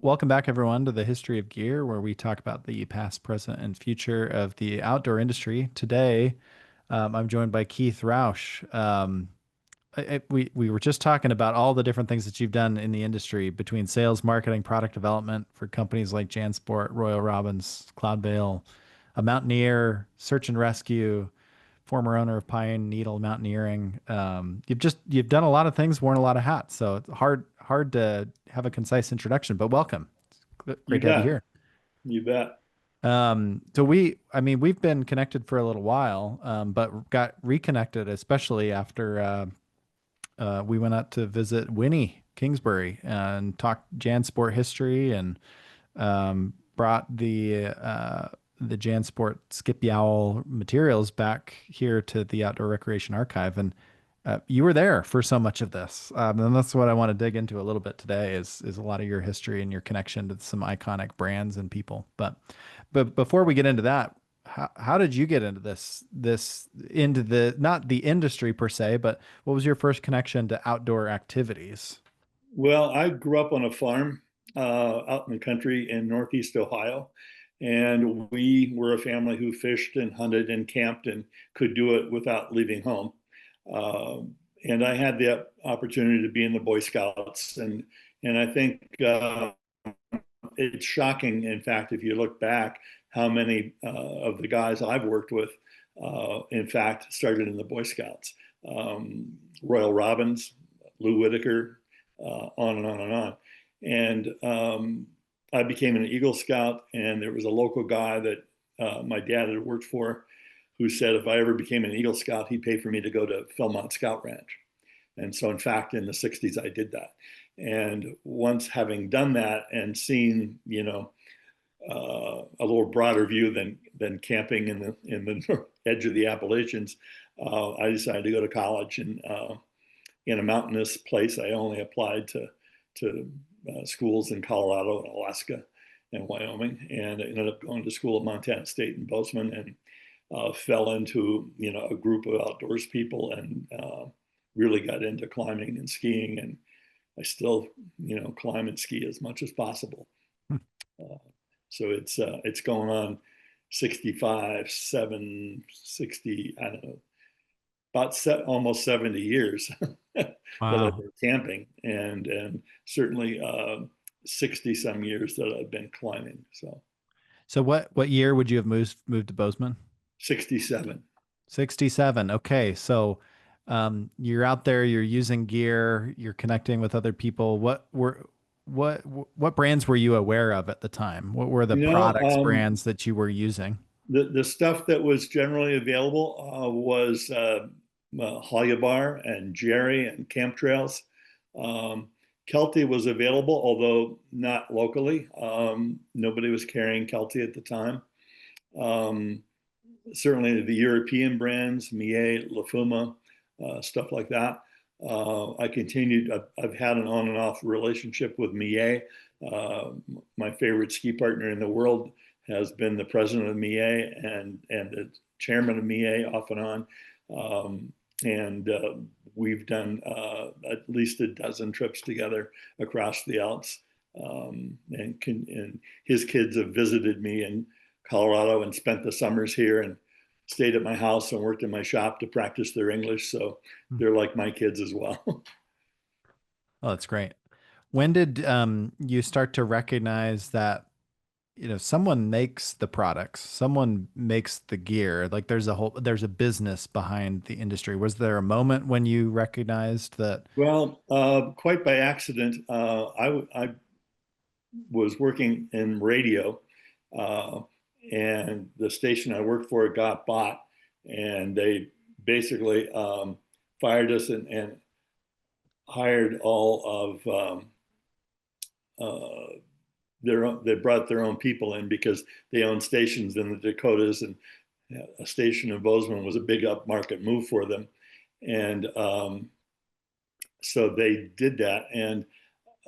welcome back, everyone, to the History of Gear, where we talk about the past, present, and future of the outdoor industry. Today, I'm joined by Keith Roush. We were just talking about all the different things that you've done in the industry between sales, marketing, product development for companies like Jansport, Royal Robbins, Cloudveil, a mountaineer, search and rescue, former owner of Pine Needle Mountaineering. You've done a lot of things, worn a lot of hats. So it's hard to have a concise introduction, but welcome. It's You great to have you bet. here. You bet. We've been connected for a little while, but got reconnected, especially after we went out to visit Winnie Kingsbury and talked Jansport history and brought the Jansport Skip Yowell materials back here to the Outdoor Recreation Archive. And you were there for so much of this. And that's what I want to dig into a little bit today is a lot of your history and your connection to some iconic brands and people. But before we get into that, how did you get into into the, not the industry per se, but what was your first connection to outdoor activities? Well, I grew up on a farm out in the country in Northeast Ohio, and we were a family who fished and hunted and camped and could do it without leaving home. Uh, and I had the opportunity to be in the Boy Scouts, and I think it's shocking, in fact, if you look back, how many of the guys I've worked with, in fact, started in the Boy Scouts. Royal Robbins, Lou Whitaker, on and on and on. And I became an Eagle Scout, and there was a local guy that my dad had worked for who said if I ever became an Eagle Scout, he'd pay for me to go to Philmont Scout Ranch. And so, in fact, in the 60s, I did that. And once having done that and seen, a little broader view than camping in the edge of the Appalachians, I decided to go to college. And in a mountainous place, I only applied to schools in Colorado and Alaska and Wyoming, and I ended up going to school at Montana State in Bozeman, and fell into a group of outdoors people, and really got into climbing and skiing, and I still climb and ski as much as possible. Hmm. Uh, so it's going on 65, 60, I don't know, about almost 70 years that I've Wow. been camping, and certainly 60 some years that I've been climbing. So So what year would you have moved to Bozeman? 67. 67. Okay. So you're out there, you're using gear, you're connecting with other people. What brands were you aware of at the time? What were the You know, products brands that you were using? the stuff that was generally available was Hollybar and Jerry and Camp Trails. Um, Kelty was available, although not locally. Nobody was carrying Kelty at the time. Um, Certainly the European brands, Millet, Lafuma, stuff like that. I continued, I've had an on and off relationship with Millet. My favorite ski partner in the world has been the president of Millet and the chairman of Millet off and on. And we've done at least a dozen trips together across the Alps. And his kids have visited me in Colorado and spent the summers here and stayed at my house and worked in my shop to practice their English. So Hmm. they're like my kids as well. Oh, that's great. When did you start to recognize that, someone makes the products, someone makes the gear, like there's a business behind the industry? Was there a moment when you recognized that? Well, quite by accident, I was working in radio, uh, and the station I worked for got bought, and they basically fired us and hired all of uh, they brought their own people in because they own stations in the Dakotas, and a station in Bozeman was a big upmarket move for them, and so they did that, and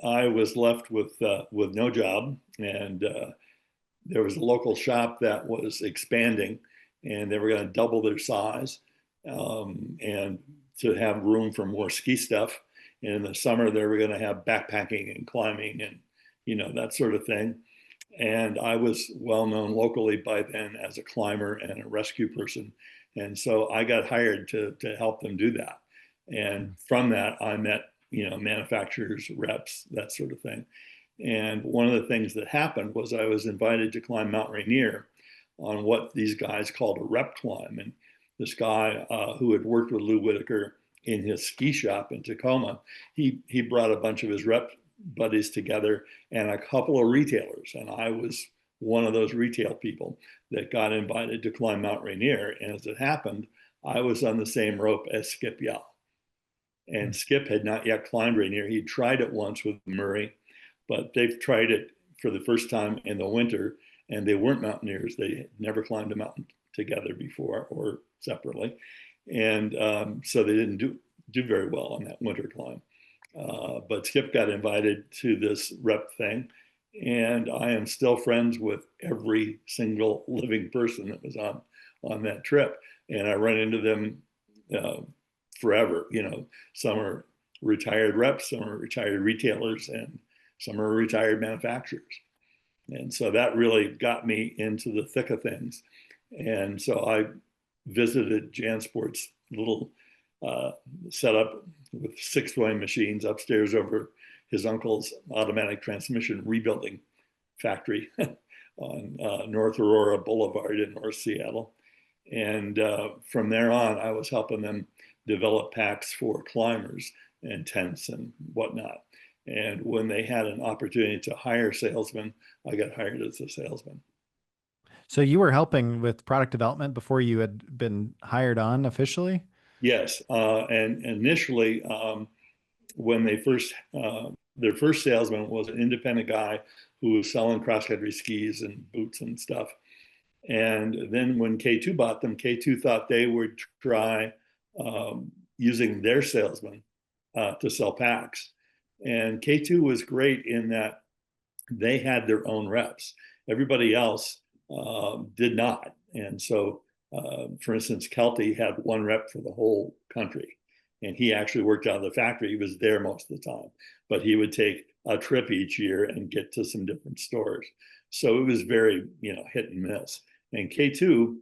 I was left with no job, and there was a local shop that was expanding, and they were going to double their size, and to have room for more ski stuff. And in the summer, they were going to have backpacking and climbing and that sort of thing. And I was well known locally by then as a climber and a rescue person. And so I got hired to help them do that. And from that, I met, manufacturers, reps, that sort of thing. And one of the things that happened was I was invited to climb Mount Rainier on what these guys called a rep climb. And this guy who had worked with Lou Whitaker in his ski shop in Tacoma, he brought a bunch of his rep buddies together and a couple of retailers. And I was one of those retail people that got invited to climb Mount Rainier. And as it happened, I was on the same rope as Skip Yowell. And Skip had not yet climbed Rainier. He'd tried it once with Murray, but they've tried it for the first time in the winter, and they weren't mountaineers. They had never climbed a mountain together before or separately. And so they didn't do very well on that winter climb. But Skip got invited to this rep thing, and I am still friends with every single living person that was on that trip. And I run into them forever. Some are retired reps, some are retired retailers, and some are retired manufacturers. And so that really got me into the thick of things. And so I visited Jansport's little setup with 6-way machines upstairs over his uncle's automatic transmission rebuilding factory on North Aurora Boulevard in North Seattle. And from there on, I was helping them develop packs for climbers and tents and whatnot. And when they had an opportunity to hire salesmen, I got hired as a salesman. So you were helping with product development before you had been hired on officially? Yes. And initially, when they their first salesman was an independent guy who was selling cross-country skis and boots and stuff. And then when K2 bought them, K2 thought they would try using their salesman to sell packs. And K2 was great in that they had their own reps. Everybody else did not. And so, for instance, Kelty had one rep for the whole country. And he actually worked out of the factory. He was there most of the time, but he would take a trip each year and get to some different stores. So it was very, hit and miss. And K2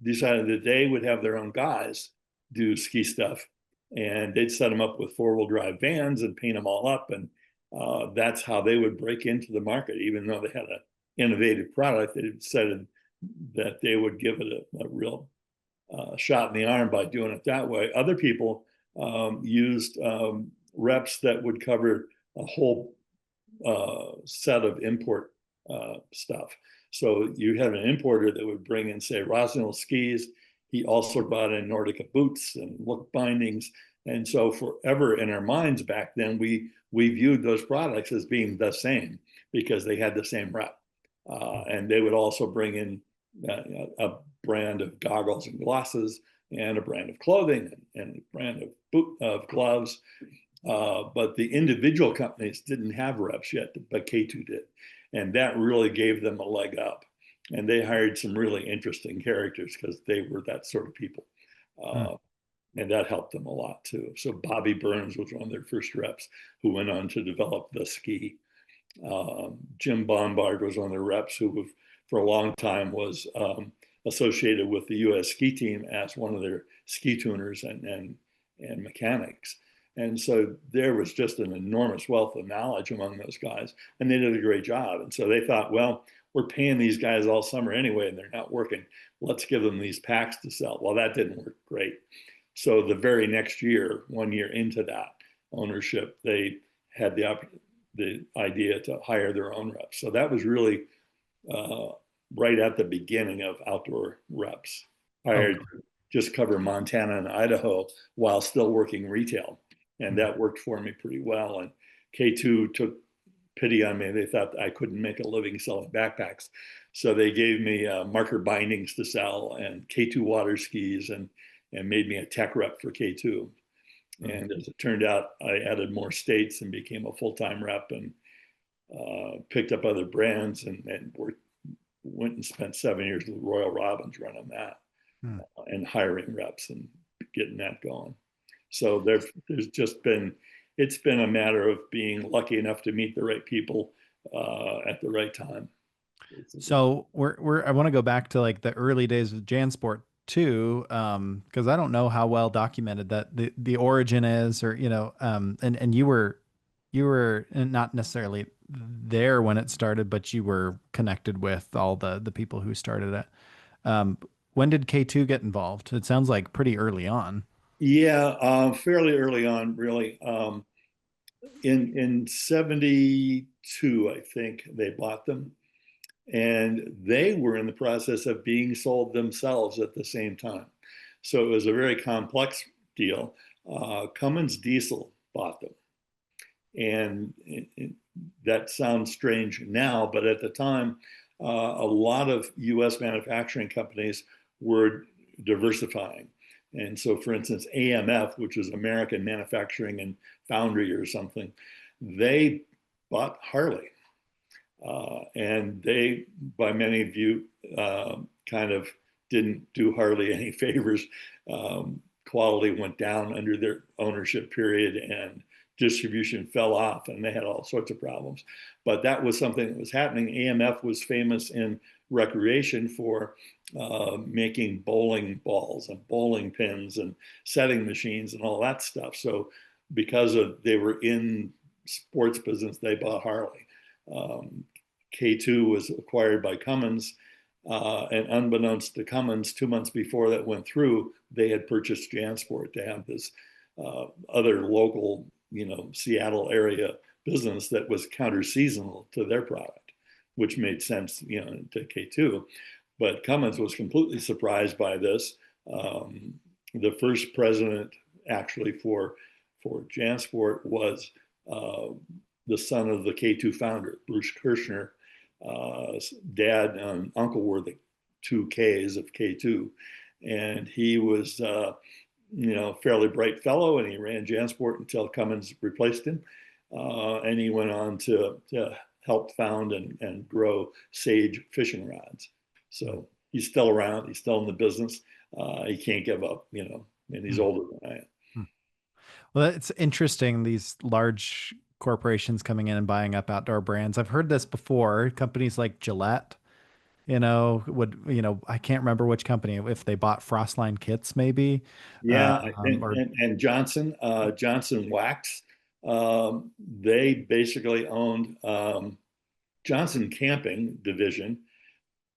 decided that they would have their own guys do ski stuff, and they'd set them up with 4-wheel drive vans and paint them all up. And that's how they would break into the market. Even though they had an innovative product, they decided that they would give it a real shot in the arm by doing it that way. Other people used reps that would cover a whole set of import stuff. So you had an importer that would bring in, say, Rossignol skis. He also brought in Nordica boots and look bindings. And so forever in our minds back then, we viewed those products as being the same because they had the same rep. And they would also bring in a brand of goggles and glasses and a brand of clothing and a brand of gloves. But the individual companies didn't have reps yet, but K2 did. And that really gave them a leg up. And they hired some really interesting characters because they were that sort of people. And that helped them a lot too. So Bobby Burns was one of their first reps who went on to develop the ski. Jim Bombard was one of their reps who for a long time was associated with the U.S. ski team as one of their ski tuners and mechanics. And so there was just an enormous wealth of knowledge among those guys, and they did a great job. And so they thought, well, we're paying these guys all summer anyway, and they're not working. Let's give them these packs to sell. Well, that didn't work great. So the very next year, 1 year into that ownership, they had the idea to hire their own reps. So that was really right at the beginning of outdoor reps. Hired just cover Montana and Idaho while still working retail. And that worked for me pretty well. And K2 took pity on me. They thought I couldn't make a living selling backpacks. So they gave me marker bindings to sell and K2 water skis and made me a tech rep for K2. And as it turned out, I added more states and became a full-time rep and picked up other brands and went and spent 7 years with Royal Robbins running that and hiring reps and getting that going. So there's just been it's been a matter of being lucky enough to meet the right people at the right time, basically. So I want to go back to like the early days of Jansport too, because I don't know how well documented that the origin is, or and you were not necessarily there when it started, but you were connected with all the people who started it. When did K2 get involved? It sounds like pretty early on. Yeah, fairly early on, really. In 72, I think they bought them, and they were in the process of being sold themselves at the same time. So it was a very complex deal. Cummins Diesel bought them, and that sounds strange now, but at the time, a lot of U.S. manufacturing companies were diversifying. And so, for instance, AMF, which is American Manufacturing and Foundry or something, they bought Harley. And they, by many of you, kind of didn't do Harley any favors. Quality went down under their ownership period, and distribution fell off, and they had all sorts of problems. But that was something that was happening. AMF was famous in recreation for making bowling balls and bowling pins and setting machines and all that stuff. So because they were in sports business, they bought Harley. K2 was acquired by Cummins, and unbeknownst to Cummins, 2 months before that went through, they had purchased Jansport to have this other local, Seattle area business that was counter seasonal to their product, which made sense, to K2. But Cummins was completely surprised by this. The first president, actually, for Jansport was the son of the K2 founder, Bruce Kirschner. Dad and uncle were the two Ks of K2, and he was, fairly bright fellow, and he ran Jansport until Cummins replaced him, and he went on to help found and grow Sage fishing rods. So he's still around. He's still in the business. He can't give up, and he's older than I am. Well, it's interesting, these large corporations coming in and buying up outdoor brands. I've heard this before. Companies like Gillette, I can't remember which company, if they bought Frostline kits, maybe. Yeah, Or and Johnson Wax, they basically owned Johnson Camping Division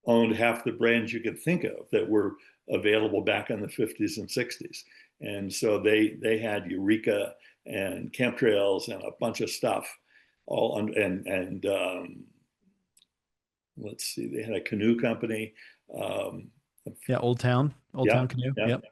owned half the brands you could think of that were available back in the 50s and 60s. And so they had Eureka and chemtrails and a bunch of stuff all and let's see, they had a canoe company. yeah, Old Town Yeah, Canoe. yeah. Yep.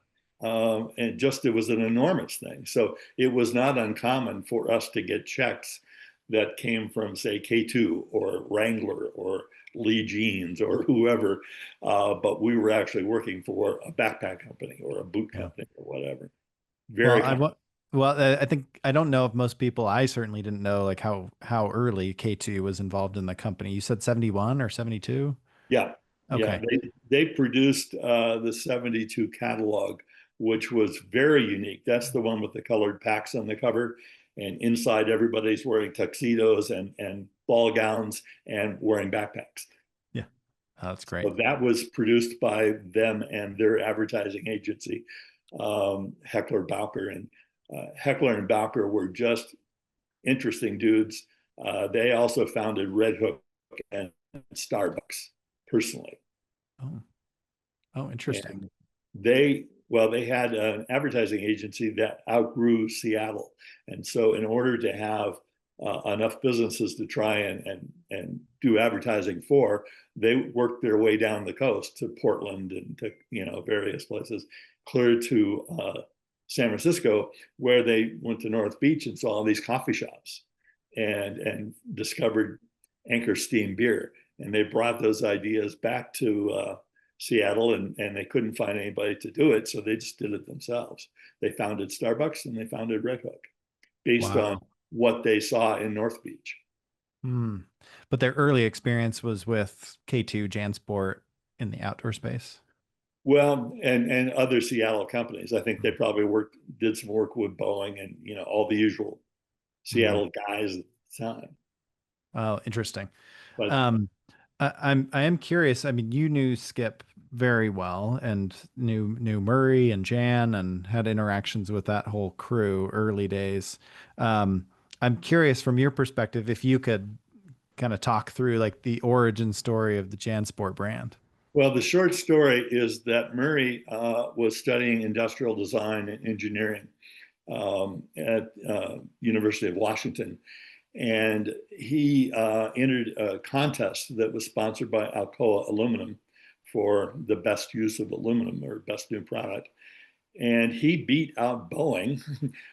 And just it was an enormous thing. So it was not uncommon for us to get checks that came from, say, K2 or Wrangler or Lee Jeans or whoever, but we were actually working for a backpack company or a boot Yeah. company or whatever. Well, Very common. I think, I don't know if most people, I certainly didn't know like how early K2 was involved in the company. You said 71 or 72? Yeah, yeah. Okay. They produced the 72 catalog, which was very unique. That's the one with the colored packs on the cover. And inside, everybody's wearing tuxedos and ball gowns and wearing backpacks. Yeah. Oh, that's great. So that was produced by them and their advertising agency, Heckler Bauker. And Heckler and Bauker were just interesting dudes. They also founded Red Hook and Starbucks personally. Oh, oh, interesting. And they had an advertising agency that outgrew Seattle. And so in order to have enough businesses to try and do advertising for, they worked their way down the coast to Portland and to, various places, clear to San Francisco, where they went to North Beach and saw all these coffee shops and discovered Anchor Steam beer. And they brought those ideas back to Seattle, and they couldn't find anybody to do it. So they just did it themselves. They founded Starbucks and they founded Red Hook based on Wow. what they saw in North Beach. Hmm. But their early experience was with K2 Jansport in the outdoor space. Well, and other Seattle companies. I think they probably did some work with Boeing and, all the usual Seattle guys at the time. Oh, interesting. But Um, I am curious. I mean, you knew Skip very well and knew Murray and Jan and had interactions with that whole crew early days. I'm curious from your perspective if you could kind of talk through like the origin story of the Jansport brand. well, the short story is that Murray was studying industrial design and engineering at University of Washington, and he entered a contest that was sponsored by Alcoa Aluminum for the best use of aluminum or best new product. And he beat out Boeing,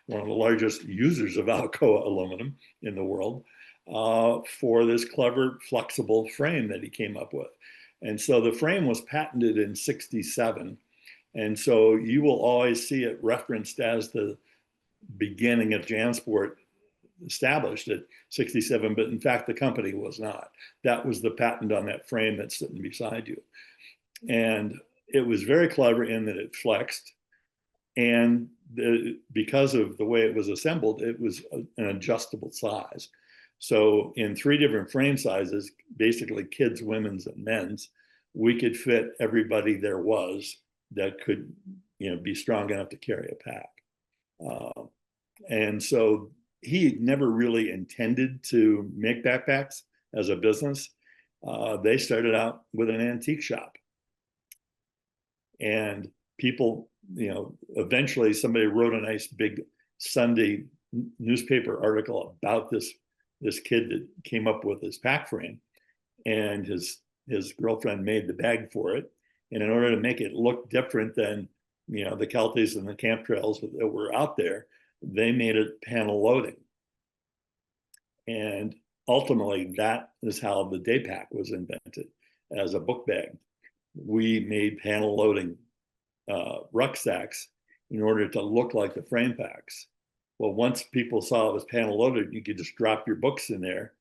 one of the largest users of Alcoa aluminum in the world, for this clever, flexible frame that he came up with. And so the frame was patented in 67. And so you will always see it referenced as the beginning of Jansport, established at 67, but in fact, the company was not. That was the patent on that frame that's sitting beside you. And it was very clever in that it flexed. And because of the way it was assembled, it was an adjustable size. So in 3 different frame sizes, basically kids, women's, and men's, we could fit everybody there was that could, be strong enough to carry a pack. And so he never really intended to make backpacks as a business. They started out with an antique shop. And people, eventually somebody wrote a nice big Sunday newspaper article about this kid that came up with this pack frame, and his girlfriend made the bag for it. And in order to make it look different than the Kelties and the camp trails that were out there, they made it panel loading. And ultimately, that is how the day pack was invented as a book bag. We made panel loading rucksacks in order to look like the frame packs. Well, once people saw it was panel loaded, you could just drop your books in there.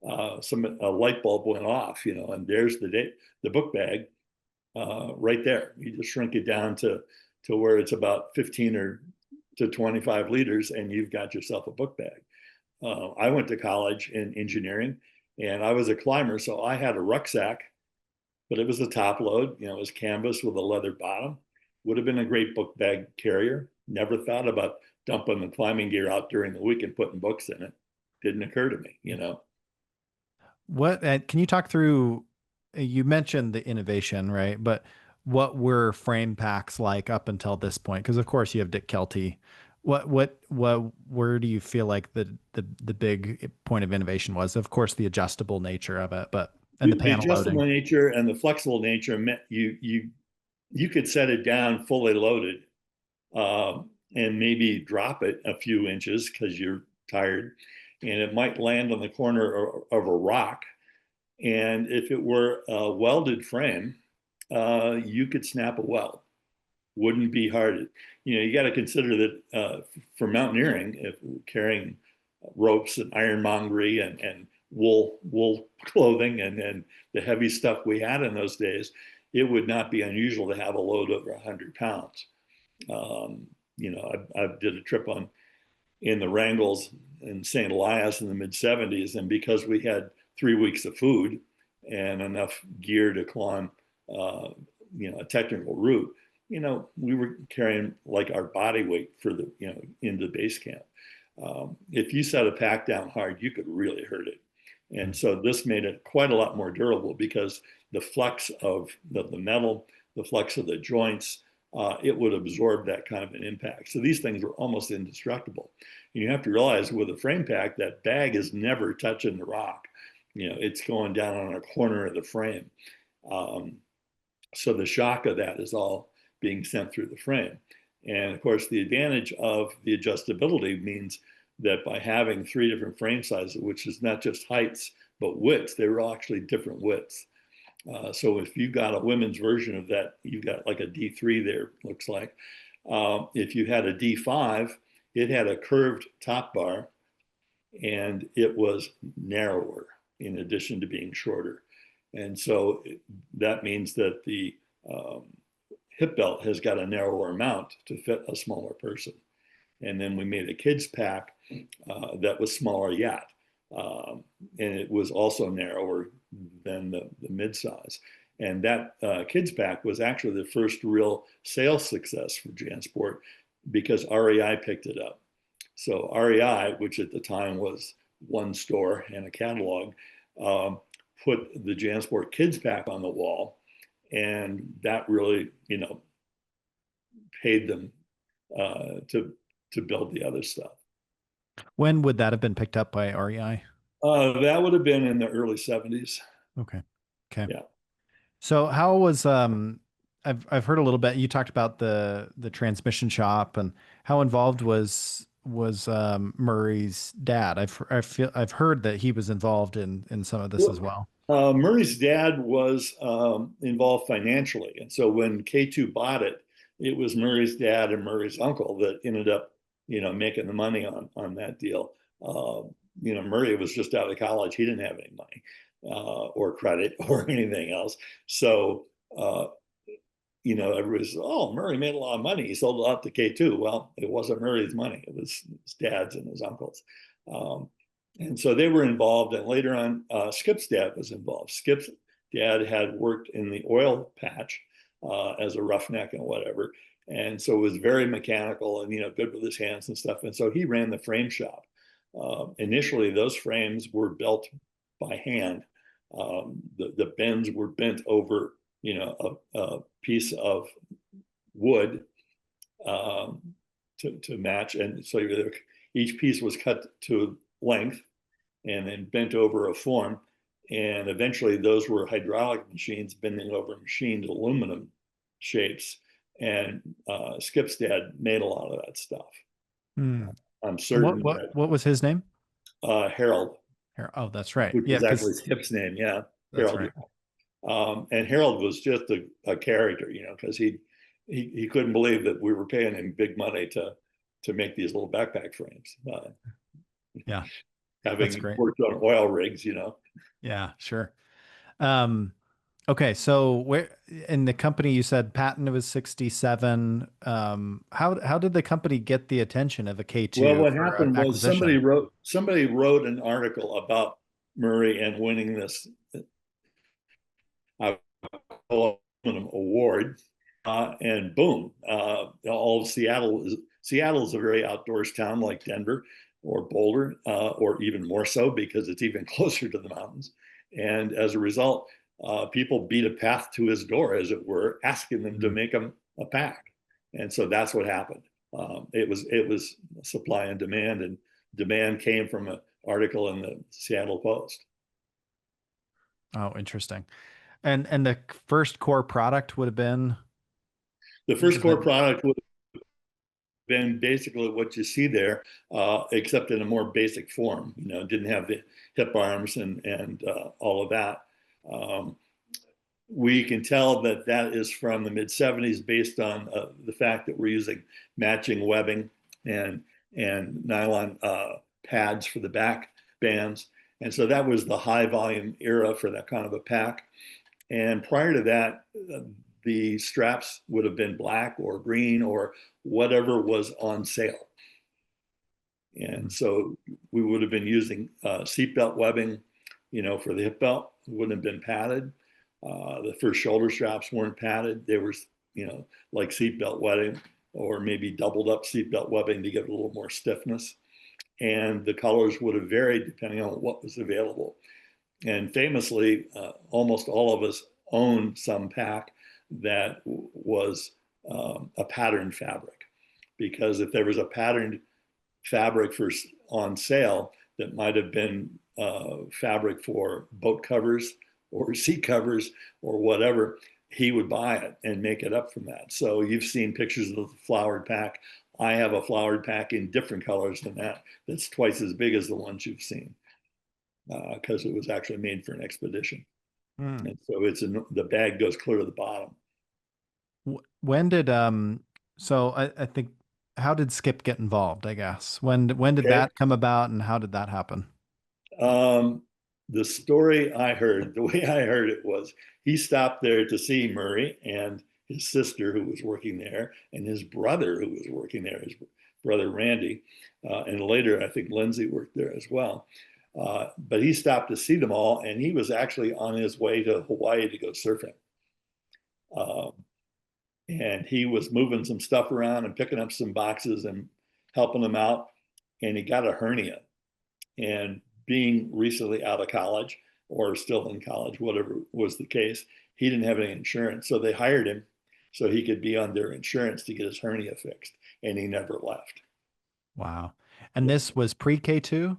A light bulb went off, and there's the book bag right there. You just shrink it down to where it's about 15 or to 25 liters, and you've got yourself a book bag. I went to college in engineering, and I was a climber, so I had a rucksack, but it was a top load. It was canvas with a leather bottom. Would have been a great book bag carrier. Never thought about dumping the climbing gear out during the week and putting books in it. Didn't occur to me. What can you talk through? You mentioned the innovation, right? But what were frame packs like up until this point? Because of course you have Dick Kelty. Where do you feel like the big point of innovation was? Of course, the adjustable nature of it, but and the The panel adjustable loading. nature and the flexible nature meant you could set it down fully loaded, and maybe drop it a few inches because you're tired, and it might land on the corner of a rock. And if it were a welded frame, you could snap a weld. Wouldn't be hard. You got to consider that for mountaineering, if carrying ropes and ironmongery and wool clothing and the heavy stuff we had in those days, it would not be unusual to have a load over 100 pounds. I did a trip in the Wrangles in St. Elias in the mid 70s, and because we had 3 weeks of food and enough gear to climb, a technical route, we were carrying like our body weight for into base camp. If you set a pack down hard, you could really hurt it. And so this made it quite a lot more durable because the flex of the metal, the flex of the joints, it would absorb that kind of an impact. So these things were almost indestructible. And you have to realize with a frame pack, that bag is never touching the rock. It's going down on a corner of the frame. So the shock of that is all being sent through the frame. And of course, the advantage of the adjustability means that by having 3 different frame sizes, which is not just heights, but widths, they were all actually different widths. So if you got a women's version of that, you've got like a D3 there, looks like. If you had a D5, it had a curved top bar and it was narrower in addition to being shorter. And so that means that the hip belt has got a narrower mount to fit a smaller person. And then we made a kids pack that was smaller yet. And it was also narrower than the mid-size. And that kids pack was actually the first real sales success for Jansport because REI picked it up. So REI, which at the time was one store and a catalog, put the Jansport kids pack on the wall, and that really, paid them to build the other stuff. When would that have been picked up by REI? That would have been in the early 70s. Okay. Okay. Yeah. So how was I've heard a little bit. You talked about the transmission shop and how involved was Murray's dad. I've heard that he was involved in some of this as well. Murray's dad was involved financially. And so when K2 bought it, it was Murray's dad and Murray's uncle that ended up, making the money on that deal. Murray was just out of college. He didn't have any money or credit or anything else. So, everybody's, oh, Murray made a lot of money. He sold it out to K2. Well, it wasn't Murray's money. It was his dad's and his uncle's. And so they were involved. And later on, Skip's dad was involved. Skip's dad had worked in the oil patch as a roughneck and whatever. And so it was very mechanical and, good with his hands and stuff. And so he ran the frame shop. Initially, those frames were built by hand. The bends were bent over, a piece of wood to match. And so each piece was cut to length and then bent over a form. And eventually those were hydraulic machines bending over machined aluminum shapes. And Skip's dad made a lot of that stuff. I'm certain What was his name? Harold. Oh, that's right. Which is actually Skip's name. Yeah. That's Harold. right. And Harold was just a character, because he couldn't believe that we were paying him big money to make these little backpack frames. Yeah. Having worked on oil rigs, Yeah, sure. Okay, so where in the company you said patent was 67. How did the company get the attention of a K2? Well, what happened was somebody wrote an article about Murray and winning this aluminum award, and boom, all of Seattle is a very outdoors town like Denver or Boulder, or even more so because it's even closer to the mountains. And as a result, people beat a path to his door, as it were, asking them to make him a pack. And so that's what happened. It was supply and demand came from an article in the Seattle Post. Oh, interesting. And the first core product would have been? The first core product would have been basically what you see there, except in a more basic form. Didn't have the hip arms and all of that. We can tell that is from the mid-70s based on the fact that we're using matching webbing and nylon pads for the back bands. And so that was the high volume era for that kind of a pack. And prior to that, the straps would have been black or green or whatever was on sale. And so we would have been using seatbelt webbing, for the hip belt. It wouldn't have been padded. The first shoulder straps weren't padded. They were, like seatbelt webbing or maybe doubled up seatbelt webbing to give it a little more stiffness. And the colors would have varied depending on what was available. And famously, almost all of us owned some pack that was a patterned fabric, because if there was a patterned fabric on sale that might have been fabric for boat covers or seat covers or whatever, he would buy it and make it up from that. So you've seen pictures of the flowered pack. I have a flowered pack in different colors than that. That's twice as big as the ones you've seen, because it was actually made for an expedition. And so the bag goes clear to the bottom. When did so I think, how did Skip get involved, I guess? When did that come about and how did that happen? The story I heard, the way I heard it was he stopped there to see Murray and his sister who was working there and his brother who was working there, his brother Randy, and later I think Lindsay worked there as well. But he stopped to see them all, and he was actually on his way to Hawaii to go surfing. Uh, and he was moving some stuff around and picking up some boxes and helping them out. And he got a hernia. And being recently out of college or still in college, whatever was the case, he didn't have any insurance. So they hired him so he could be on their insurance to get his hernia fixed. And he never left. Wow. And this was pre-K2?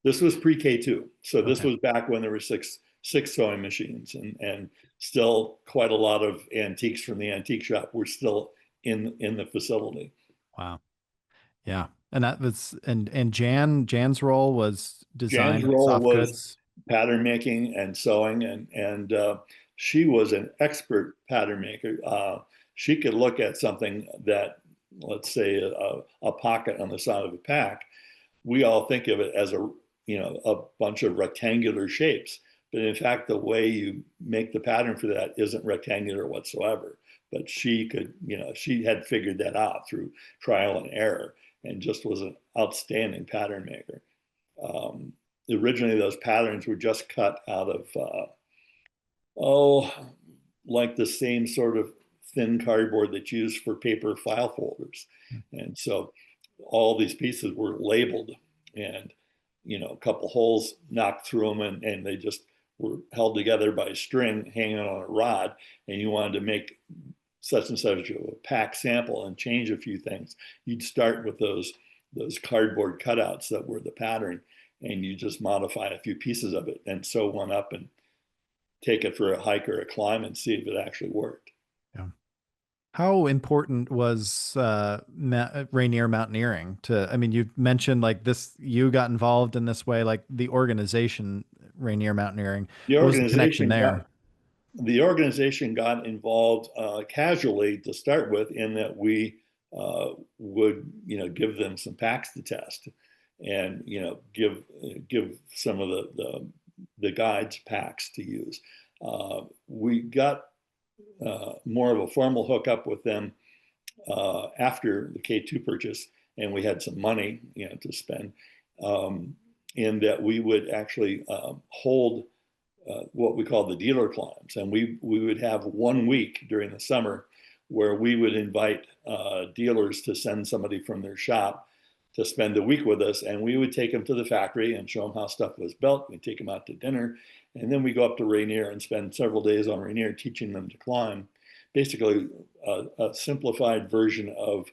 This was pre-K2. So this Okay. was back when there were six sewing machines, and still quite a lot of antiques from the antique shop were still in the facility. Wow. Yeah. And that was and Jan's role was Jan's design of role soft was goods. pattern making and sewing, and she was an expert pattern maker. She could look at something that, let's say, a pocket on the side of a pack. We all think of it as a bunch of rectangular shapes, but in fact, the way you make the pattern for that isn't rectangular whatsoever. But she could, she had figured that out through trial and error, and just was an outstanding pattern maker. Um, Originally, those patterns were just cut out of, oh, like the same sort of thin cardboard that's used for paper file folders. And so all these pieces were labeled, and, a couple holes knocked through them, and they just were held together by a string hanging on a rod. And you wanted to make such and such a pack sample and change a few things. You'd start with those cardboard cutouts that were the pattern, and you just modify a few pieces of it and sew one up and take it for a hike or a climb and see if it actually worked. Yeah. How important was Rainier Mountaineering to, I mean, you mentioned like this, you got involved in this way, like the organization, Rainier Mountaineering. The What was the connection organization there? got the organization got involved casually to start with, in that we would give them some packs to test, and give some of the guides packs to use. We got more of a formal hookup with them after the K2 purchase, and we had some money to spend, in that we would actually hold what we call the dealer climbs. And we would have 1 week during the summer where we would invite dealers to send somebody from their shop to spend a week with us. And we would take them to the factory and show them how stuff was built. We'd take them out to dinner. And then we go up to Rainier and spend several days on Rainier teaching them to climb. Basically, a simplified version of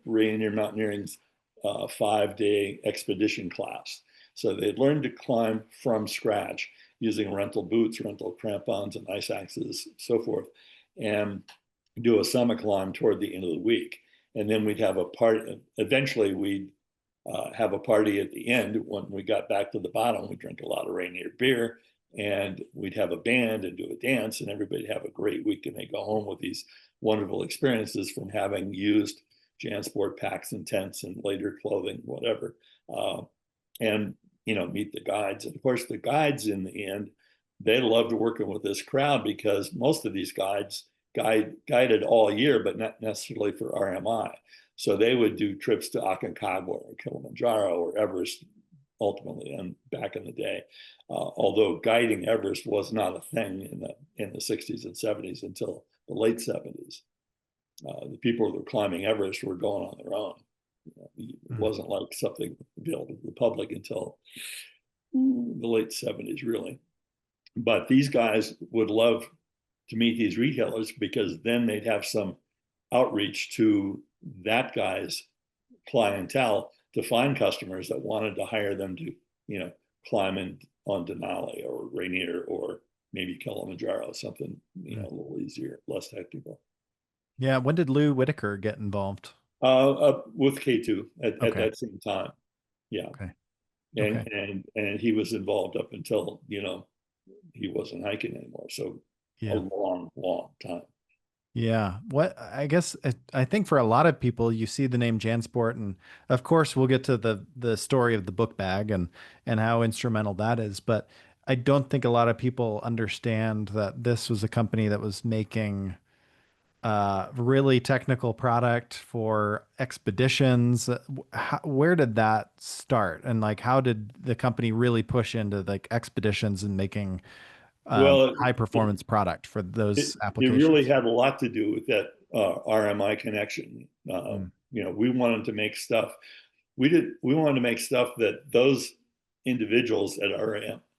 Rainier Mountaineering's 5-day expedition class. So they'd learn to climb from scratch using rental boots, rental crampons, and ice axes, so forth, and do a summit climb toward the end of the week. And then we'd have a party. Eventually, we'd have a party at the end. When we got back to the bottom, we'd drink a lot of Rainier beer, and we'd have a band and do a dance, and everybody'd have a great week. And they go home with these wonderful experiences from having used Jansport packs and tents and later clothing, whatever. And meet the guides. And of course, the guides, in the end, they loved working with this crowd, because most of these guides guided all year, but not necessarily for RMI. So they would do trips to Aconcagua or Kilimanjaro or Everest, ultimately, and back in the day. Although guiding Everest was not a thing in the 60s and 70s until the late 70s. The people who were climbing Everest were going on their own. It wasn't like something available to the public until the late 70s, really. But these guys would love to meet these retailers, because then they'd have some outreach to that guy's clientele to find customers that wanted to hire them to, climb in on Denali or Rainier or maybe Kilimanjaro, something, a little easier, less technical. Yeah. When did Lou Whitaker get involved? With K2 at Okay. that same time. Yeah. Okay. And, Okay. and he was involved up until, he wasn't hiking anymore. So a Yeah. long time. Yeah. What I guess I think for a lot of people, you see the name Jansport, and of course we'll get to the story of the book bag and how instrumental that is. But I don't think a lot of people understand that this was a company that was making really technical product for expeditions. Where did that start? And like, how did the company really push into like expeditions and making Well, high performance product for it, those it really applications? had a lot to do with that RMI connection. Mm, We wanted to make stuff. We wanted to make stuff that those individuals at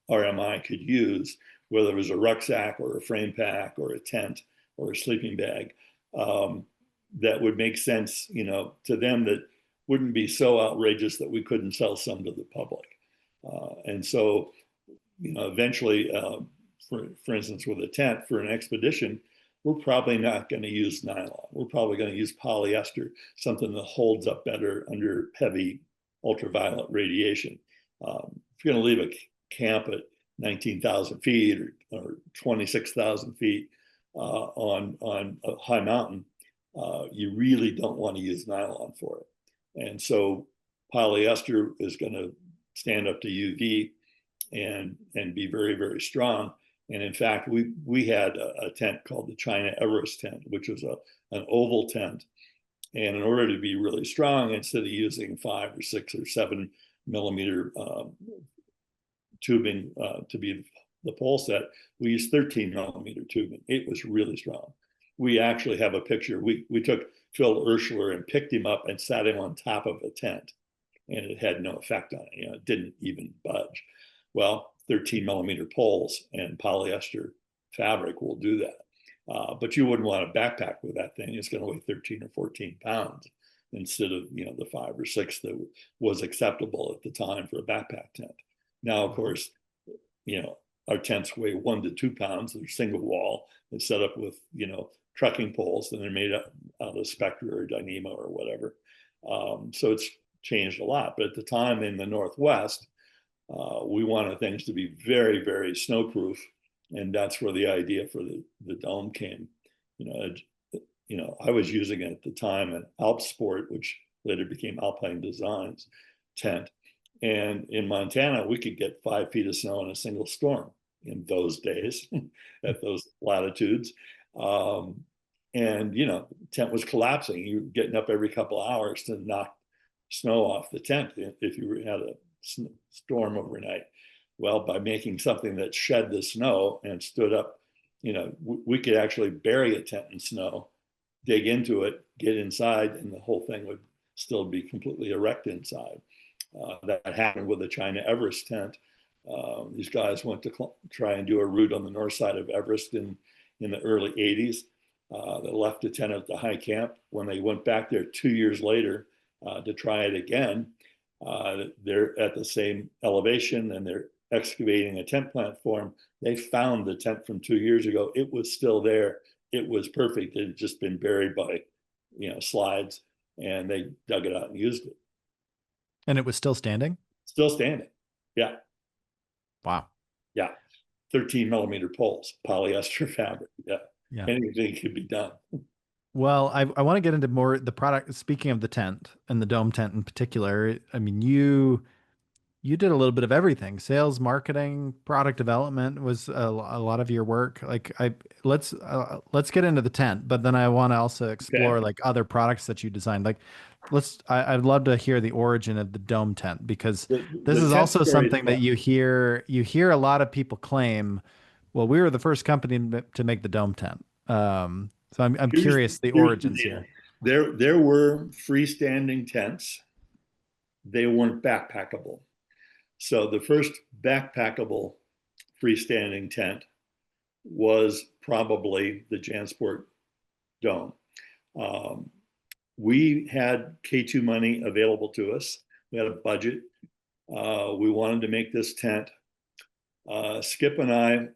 RMI could use, whether it was a rucksack or a frame pack or a tent or a sleeping bag, um, that would make sense, to them, that wouldn't be so outrageous that we couldn't sell some to the public. And so, eventually, for instance, with a tent for an expedition, we're probably not going to use nylon. We're probably going to use polyester, something that holds up better under heavy ultraviolet radiation. If you're going to leave a camp at 19,000 feet or 26,000 feet on a high mountain, you really don't want to use nylon for it. And so polyester is going to stand up to UV and be very, very strong. And in fact, we had a tent called the China Everest tent, which was an oval tent. And in order to be really strong, instead of using 5 or 6 or 7 millimeter tubing to be the pole set, we used 13 millimeter tubing. It was really strong. We actually have a picture. We took Phil Urschler and picked him up and sat him on top of a tent, and it had no effect on it. It didn't even budge. Well, 13 millimeter poles and polyester fabric will do that. But you wouldn't want a backpack with that thing. It's going to weigh 13 or 14 pounds instead of, the 5 or 6 that was acceptable at the time for a backpack tent. Now, of course, our tents weigh 1 to 2 pounds. They're single wall. They're set up with, trucking poles, and they're made out of Spectra or Dyneema or whatever. So it's changed a lot. But at the time in the Northwest, we wanted things to be very, very snowproof, and that's where the idea for the dome came. I was using it at the time an Alpsport, which later became Alpine Designs tent, and in Montana we could get 5 feet of snow in a single storm in those days at those latitudes. And the tent was collapsing. You were getting up every couple of hours to knock snow off the tent if you had a storm overnight. Well, by making something that shed the snow and stood up, we could actually bury a tent in snow, dig into it, get inside, and the whole thing would still be completely erect inside. That happened with the China Everest tent. These guys went to try and do a route on the north side of Everest in the early 80s. They left the tent at the high camp. When they went back there 2 years later to try it again, they're at the same elevation and they're excavating a tent platform. They found the tent from 2 years ago. It was still there. It was perfect. It had just been buried by, slides, and they dug it out and used it. And it was still standing? Still standing. Yeah. Wow. Yeah. 13 millimeter poles, polyester fabric. Yeah. Yeah. Anything could be done. Well, I want to get into more the product. Speaking of the tent and the dome tent in particular, I mean, you did a little bit of everything. Sales, marketing, product development was a lot of your work. Like let's get into the tent, but then I want to also explore Okay. like other products that you designed. Like I'd love to hear the origin of the dome tent, because this The is tent also story is something that fun. you hear a lot of people claim, well, we were the first company to make the dome tent. So I'm Here's, curious the here's the origins deal. here. There were freestanding tents. They weren't backpackable. So the first backpackable freestanding tent was probably the Jansport dome. Um, we had K2 money available to us. We had a budget. We wanted to make this tent. Skip and I,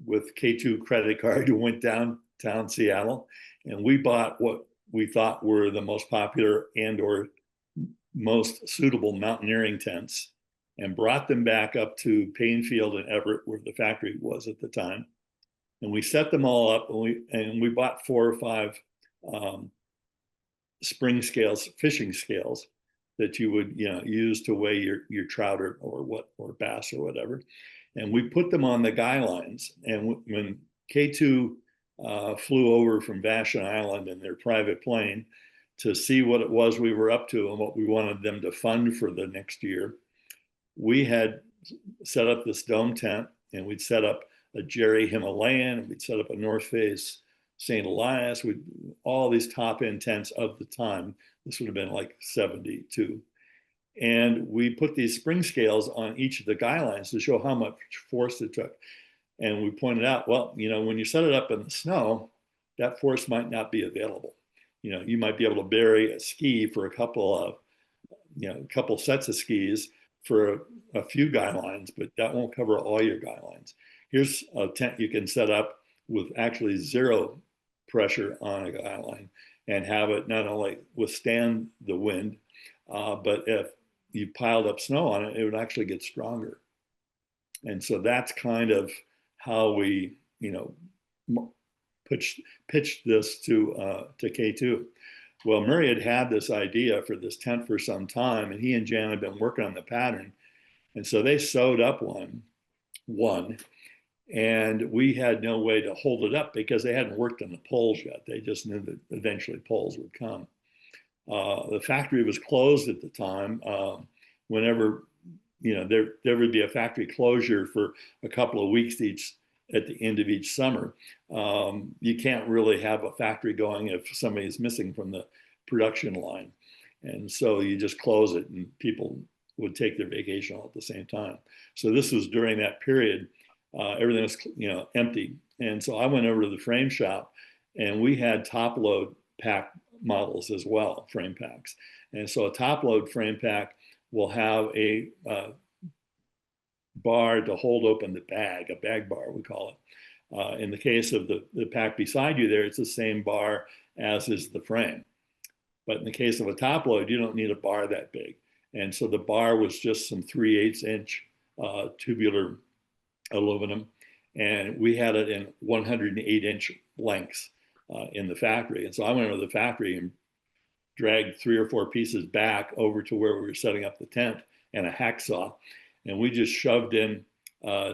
with K2 credit card, went downtown Seattle, and we bought what we thought were the most popular and or most suitable mountaineering tents, and brought them back up to Painfield and Everett, where the factory was at the time. And we set them all up, and we bought 4 or 5 spring scales, fishing scales, that you would use to weigh your trout or bass or whatever. And we put them on the guy lines. And when K2 flew over from Vashon Island in their private plane to see what it was we were up to and what we wanted them to fund for the next year. We had set up this dome tent, and we'd set up a Jerry Himalayan, and we'd set up a North Face St. Elias, with all these top end tents of the time. This would have been like 72. And we put these spring scales on each of the guy lines to show how much force it took. And we pointed out, well, when you set it up in the snow, that force might not be available. You might be able to bury a ski for a couple sets of skis for a few guy lines, but that won't cover all your guy lines. Here's a tent you can set up with actually zero pressure on a guy line and have it not only withstand the wind, but if you piled up snow on it, it would actually get stronger. And so that's kind of how we, pitched this to K2. Well, Murray had this idea for this tent for some time, and he and Jan had been working on the pattern. And so they sewed up one, and we had no way to hold it up because they hadn't worked on the poles yet. They just knew that eventually poles would come. The factory was closed at the time. Whenever, there would be a factory closure for a couple of weeks at the end of each summer. You can't really have a factory going if somebody's missing from the production line. And so you just close it and people would take their vacation all at the same time. So this was during that period. Everything was, empty. And so I went over to the frame shop, and we had top load pack models as well, frame packs. And so a top load frame pack will have a bar to hold open the bag, a bag bar, we call it. In the case of the pack beside you there, it's the same bar as is the frame. But in the case of a top load, you don't need a bar that big. And so the bar was just some 3/8 inch tubular aluminum. And we had it in 108-inch lengths in the factory. And so I went over to the factory and dragged 3 or 4 pieces back over to where we were setting up the tent and a hacksaw. And we just shoved in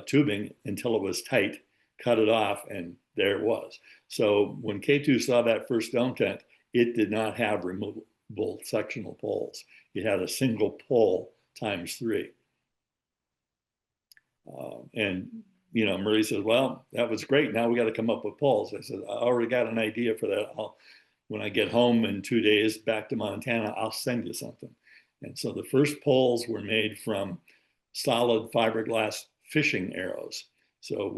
tubing until it was tight, cut it off, and there it was. So when K2 saw that first dome tent, it did not have removable sectional poles. It had a single pole times 3. And Murray said, well, that was great. Now we got to come up with poles. I said, I already got an idea for that. When I get home in 2 days back to Montana, I'll send you something. And so the first poles were made from solid fiberglass fishing arrows. So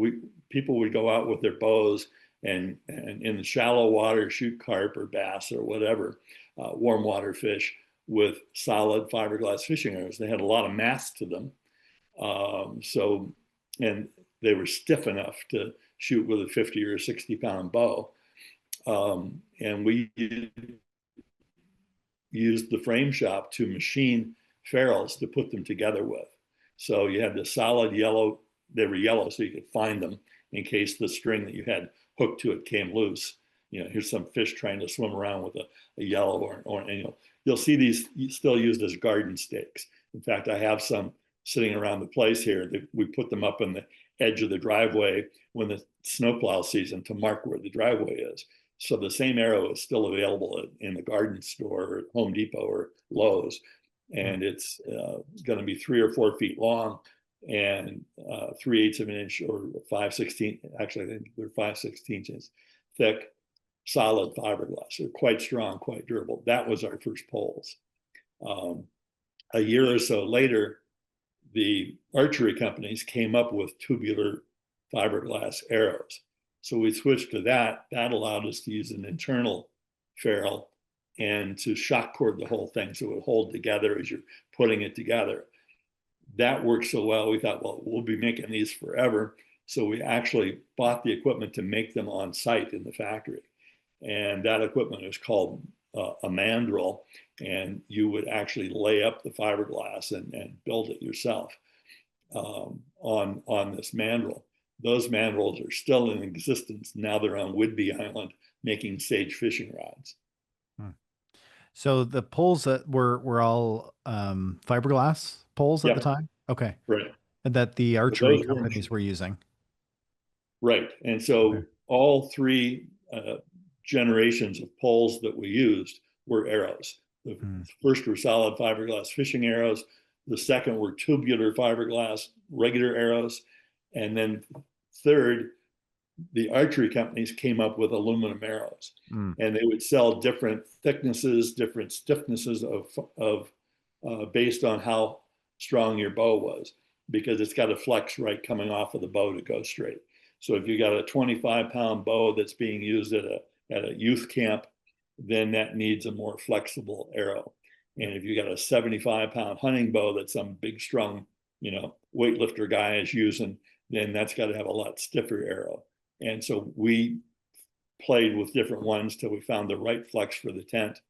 people would go out with their bows and in the shallow water shoot carp or bass or whatever, warm water fish with solid fiberglass fishing arrows. They had a lot of mass to them. And they were stiff enough to shoot with a 50 or 60 pound bow. And we used the frame shop to machine ferrules to put them together with. So you had the solid yellow, they were yellow so you could find them in case the string that you had hooked to it came loose. Here's some fish trying to swim around with a yellow or you'll see these still used as garden stakes. In fact, I have some sitting around the place here. We put them up on the edge of the driveway when the snowplow season to mark where the driveway is. So the same arrow is still available in the garden store or at Home Depot or Lowe's. And it's going to be 3 or 4 feet long and 3/8 of an inch or 5/16. Actually, I think they're 5/16 inches thick, solid fiberglass. They're quite strong, quite durable. That was our first poles. A year or so later, the archery companies came up with tubular fiberglass arrows. So we switched to that. That allowed us to use an internal ferrule and to shock cord the whole thing so it would hold together as you're putting it together. That worked so well, we thought, well, we'll be making these forever. So we actually bought the equipment to make them on site in the factory. And that equipment is called a mandrel, and you would actually lay up the fiberglass and build it yourself on this mandrel. Those mandrels are still in existence. Now they're on Whidbey Island making sage fishing rods. So the poles that were all fiberglass poles at the time? Okay. Right. And that the archery companies were using. Right. And so all three generations of poles that we used were arrows. The first were solid fiberglass fishing arrows. The second were tubular fiberglass regular arrows. And then third, the archery companies came up with aluminum arrows. And they would sell different thicknesses, different stiffnesses of based on how strong your bow was, because it's got to flex right coming off of the bow to go straight. So if you got a 25-pound bow that's being used at a youth camp, then that needs a more flexible arrow. And if you got a 75-pound hunting bow that some big strong, weightlifter guy is using, then that's got to have a lot stiffer arrow. And so we played with different ones till we found the right flex for the tent,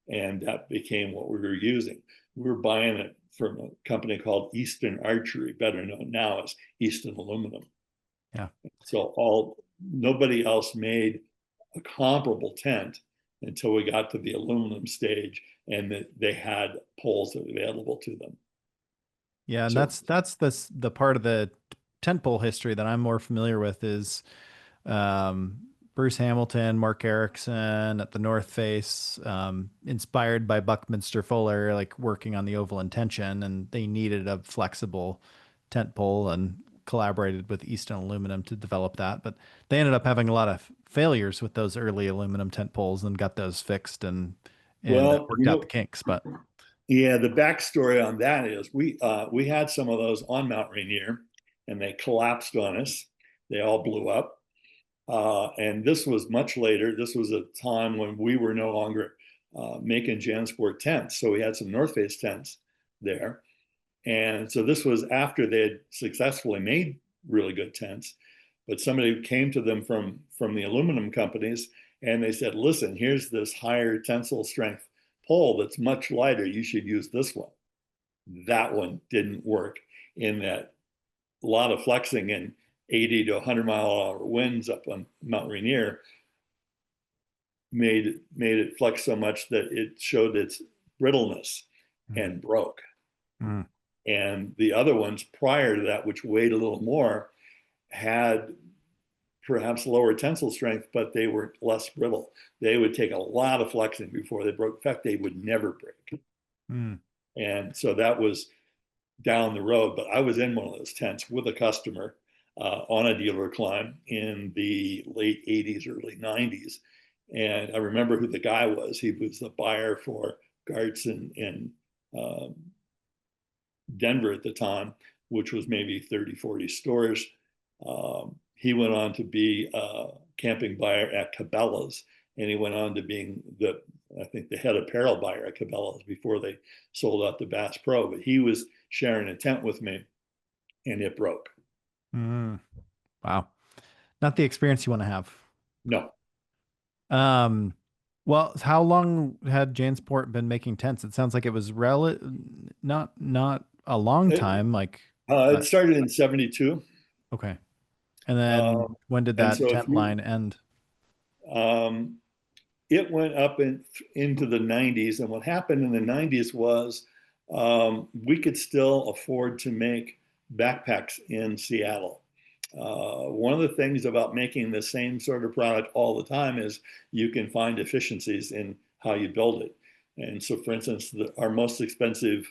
and that became what we were using. We were buying it from a company called Easton Archery, better known now as Easton Aluminum. Yeah. So nobody else made a comparable tent until we got to the aluminum stage, and that they had poles available to them. Yeah, and that's the part of the tent pole history that I'm more familiar with is Bruce Hamilton, Mark Erickson at the North Face, inspired by Buckminster Fuller, like working on the oval intention, and they needed a flexible tent pole and collaborated with Easton Aluminum to develop that. But they ended up having a lot of failures with those early aluminum tent poles and got those fixed and worked out the kinks. But yeah, the backstory on that is we had some of those on Mount Rainier, and they collapsed on us. They all blew up. And this was much later. This was a time when we were no longer making Jansport tents. So we had some North Face tents there. And so this was after they had successfully made really good tents. But somebody came to them from the aluminum companies, and they said, listen, here's this higher tensile strength pole that's much lighter. You should use this one. That one didn't work, in that a lot of flexing and 80 to 100 mile an hour winds up on Mount Rainier made it flex so much that it showed its brittleness and broke. And the other ones prior to that, which weighed a little more, had perhaps lower tensile strength, but they were less brittle. They would take a lot of flexing before they broke. In fact, they would never break. And so that was down the road. But I was in one of those tents with a customer on a dealer climb in the late 80s, early 90s. And I remember who the guy was. He was the buyer for Gartz in Denver at the time, which was maybe 30, 40 stores. He went on to be a camping buyer at Cabela's, and he went on to being I think the head apparel buyer at Cabela's before they sold out to Bass Pro. But he was sharing a tent with me, and it broke. Wow. Not the experience you want to have. No. Well, how long had Jansport been making tents? It sounds like it was not a long time. It started in 72. Okay. And then when did that tent line end? It went up into the 90s. And what happened in the 90s was we could still afford to make backpacks in Seattle. One of the things about making the same sort of product all the time is you can find efficiencies in how you build it. And so, for instance, our most expensive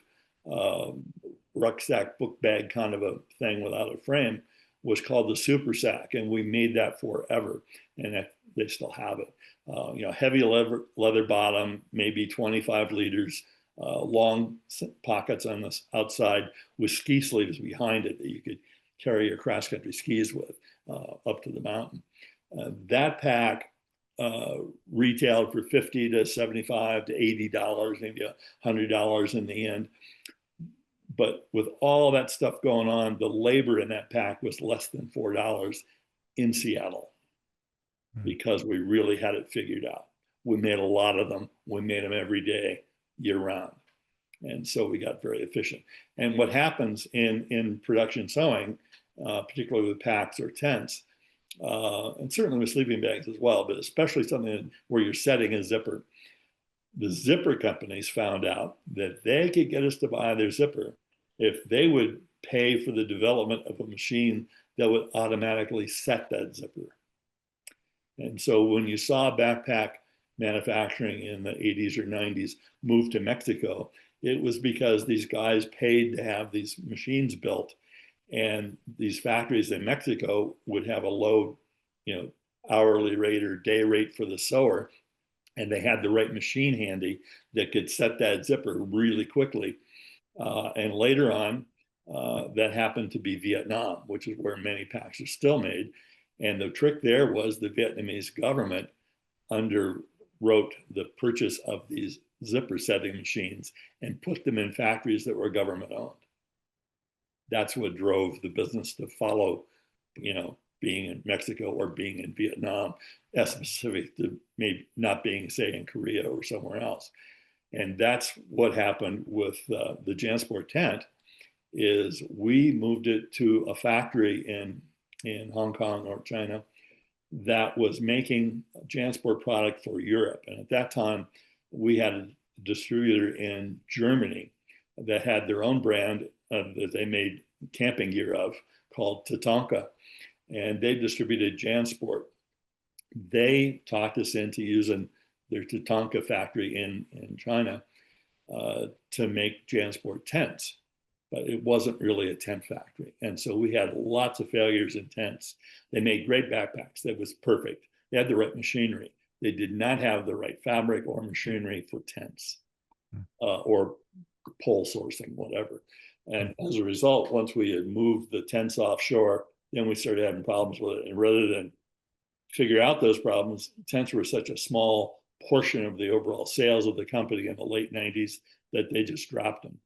rucksack book bag kind of a thing without a frame was called the Super Sack, and we made that forever, and they still have it. Heavy leather bottom, maybe 25 liters, long pockets on the outside with ski sleeves behind it that you could carry your cross-country skis with up to the mountain. That pack retailed for $50 to $75 to $80, maybe $100 in the end. But with all that stuff going on, the labor in that pack was less than $4 in Seattle because we really had it figured out. We made a lot of them. We made them every day, year round. And so we got very efficient. And what happens in production sewing, particularly with packs or tents, and certainly with sleeping bags as well, but especially something where you're setting a zipper. The zipper companies found out that they could get us to buy their zipper if they would pay for the development of a machine that would automatically set that zipper. And so when you saw backpack manufacturing in the 80s or 90s move to Mexico, it was because these guys paid to have these machines built, and these factories in Mexico would have a low, hourly rate or day rate for the sewer, and they had the right machine handy that could set that zipper really quickly. And later on, that happened to be Vietnam, which is where many packs are still made. And the trick there was the Vietnamese government underwrote the purchase of these zipper setting machines and put them in factories that were government owned. That's what drove the business to follow, being in Mexico or being in Vietnam, as specific to maybe not being, say, in Korea or somewhere else. And that's what happened with the Jansport tent. Is we moved it to a factory in Hong Kong or China that was making Jansport product for Europe. And at that time, we had a distributor in Germany that had their own brand that they made camping gear of called Tatanka, and they distributed Jansport. They talked us into using their Tatanka factory in China to make Jansport tents, but it wasn't really a tent factory. And so we had lots of failures in tents. They made great backpacks. That was perfect. They had the right machinery. They did not have the right fabric or machinery for tents or pole sourcing, whatever. And as a result, once we had moved the tents offshore, then we started having problems with it. And rather than figure out those problems, tents were such a small portion of the overall sales of the company in the late 90s that they just dropped them.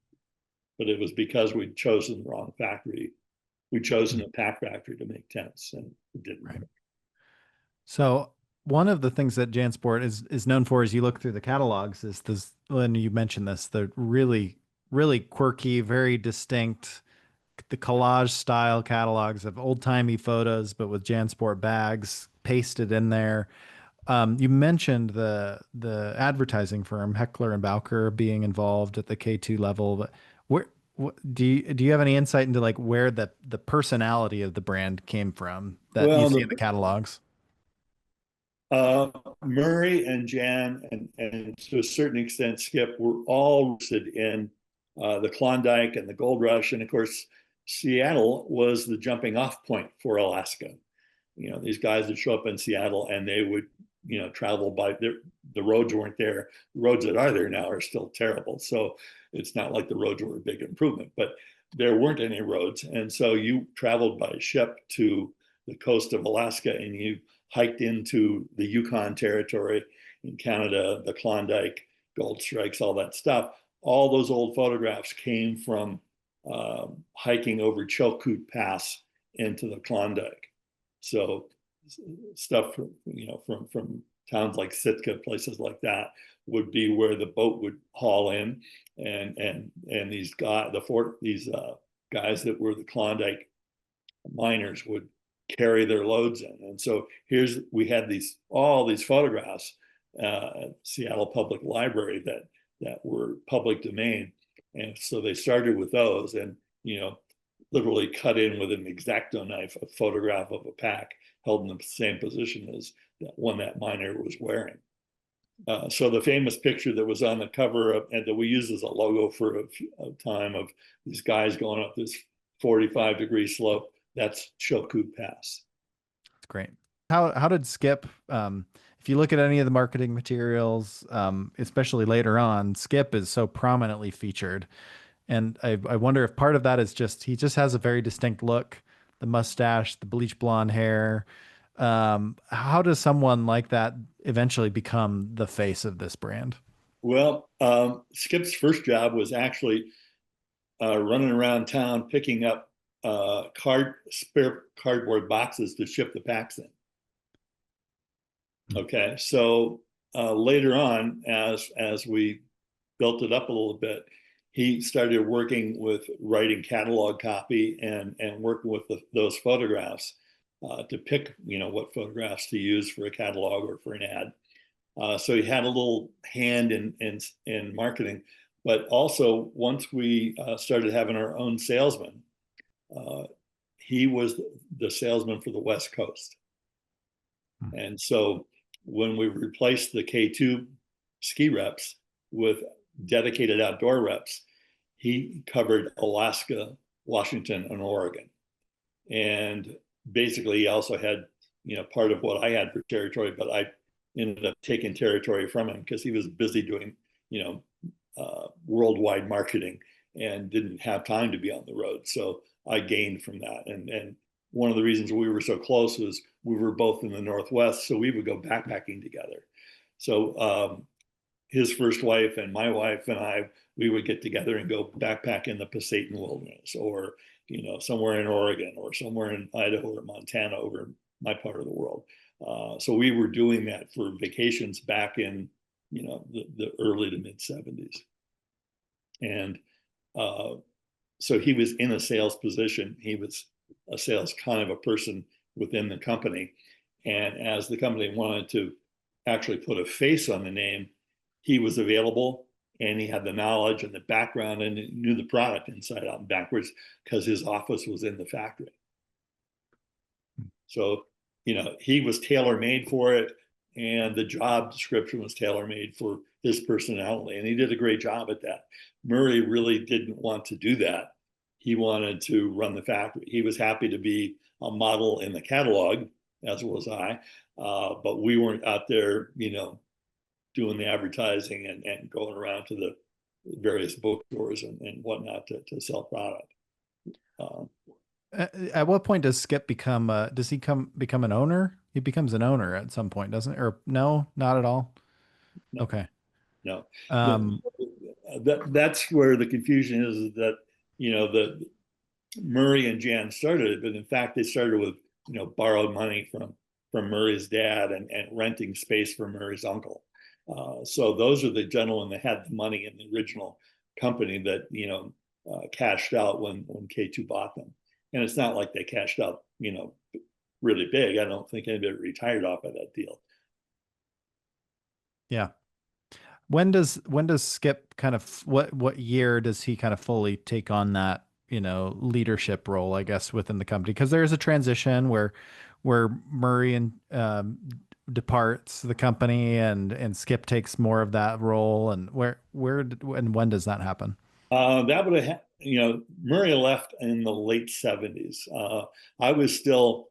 But it was because we'd chosen the wrong factory. We'd chosen a pack factory to make tents, and it didn't work. So one of the things that Jansport is known for, as you look through the catalogs, is this, and you mentioned this, the really, really quirky, very distinct, the collage style catalogs of old timey photos, but with Jansport bags pasted in there. You mentioned the advertising firm Heckler and Bauker being involved at the K2 level, but where do you have any insight into like where the personality of the brand came from that you see in the catalogs? Murray and Jan and to a certain extent Skip were all rooted in the Klondike and the Gold Rush, and of course Seattle was the jumping off point for Alaska. These guys would show up in Seattle and they would travel by the roads weren't there. The roads that are there now are still terrible. So it's not like the roads were a big improvement, but there weren't any roads. And so you traveled by ship to the coast of Alaska and you hiked into the Yukon Territory in Canada, the Klondike, Gold Strikes, all that stuff. All those old photographs came from hiking over Chilkoot Pass into the Klondike. So stuff from towns like Sitka, places like that, would be where the boat would haul in, and these guys that were the Klondike miners would carry their loads in. And so we had all these photographs at Seattle Public Library that were public domain, and so they started with those, and literally cut in with an X-Acto knife a photograph of a pack held in the same position as that one that miner was wearing. So the famous picture that was on the cover and that we used as a logo for a time of these guys going up this 45-degree slope, that's Chilkoot Pass. That's great. How did Skip, if you look at any of the marketing materials, especially later on, Skip is so prominently featured. And I wonder if part of that is he just has a very distinct look, the mustache, the bleach blonde hair. How does someone like that eventually become the face of this brand? Well, Skip's first job was actually running around town picking up spare cardboard boxes to ship the packs in. Okay, so later on, as we built it up a little bit, he started working with writing catalog copy and working with those photographs to pick, what photographs to use for a catalog or for an ad. So he had a little hand in marketing, but also once we started having our own salesman, he was the salesman for the West Coast. Hmm. And so when we replaced the K2 ski reps with dedicated outdoor reps, he covered Alaska, Washington, and Oregon. And basically, he also had, part of what I had for territory, but I ended up taking territory from him because he was busy doing, worldwide marketing and didn't have time to be on the road. So I gained from that. And one of the reasons we were so close was we were both in the Northwest, so we would go backpacking together. So his first wife and my wife and I, we would get together and go backpack in the Pasayten Wilderness, or somewhere in Oregon, or somewhere in Idaho or Montana, over my part of the world. So we were doing that for vacations back in the early to mid 70s, and so he was in a sales position. He was a sales kind of a person within the company, and as the company wanted to actually put a face on the name, he was available, and he had the knowledge and the background and knew the product inside out and backwards because his office was in the factory. So, he was tailor-made for it, and the job description was tailor-made for his personality, and he did a great job at that. Murray really didn't want to do that. He wanted to run the factory. He was happy to be a model in the catalog, as was I, but we weren't out there, doing the advertising and going around to the various bookstores and whatnot to sell product. At what point does Skip become? Does he become an owner? He becomes an owner at some point, doesn't it? Or no, not at all. No, Okay. no. Um, That's where the confusion is that, the Murray and Jan started it, but in fact they started with, borrowed money from Murray's dad and renting space for Murray's uncle. So those are the gentlemen that had the money in the original company that, cashed out when K2 bought them. And it's not like they cashed out, really big. I don't think anybody retired off of that deal. yeah. When does Skip kind of what year does he kind of fully take on that, leadership role, I guess, within the company? Because there's a transition where Murray and departs the company and Skip takes more of that role, and and when does that happen? That would have, Murray left in the late 70s. I was still,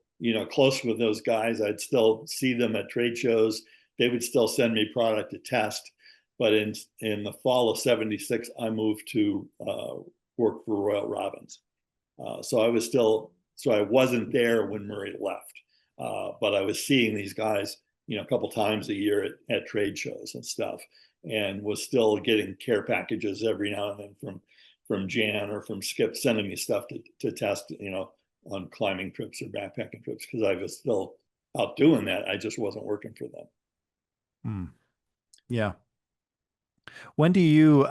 close with those guys. I'd still see them at trade shows. They would still send me product to test. But in the fall of 76, I moved to work for Royal Robbins. So I wasn't there when Murray left. But I was seeing these guys, a couple times a year at trade shows and stuff, and was still getting care packages every now and then from Jan or from Skip, sending me stuff to test, on climbing trips or backpacking trips, because I was still out doing that. I just wasn't working for them. Hmm. Yeah. When do you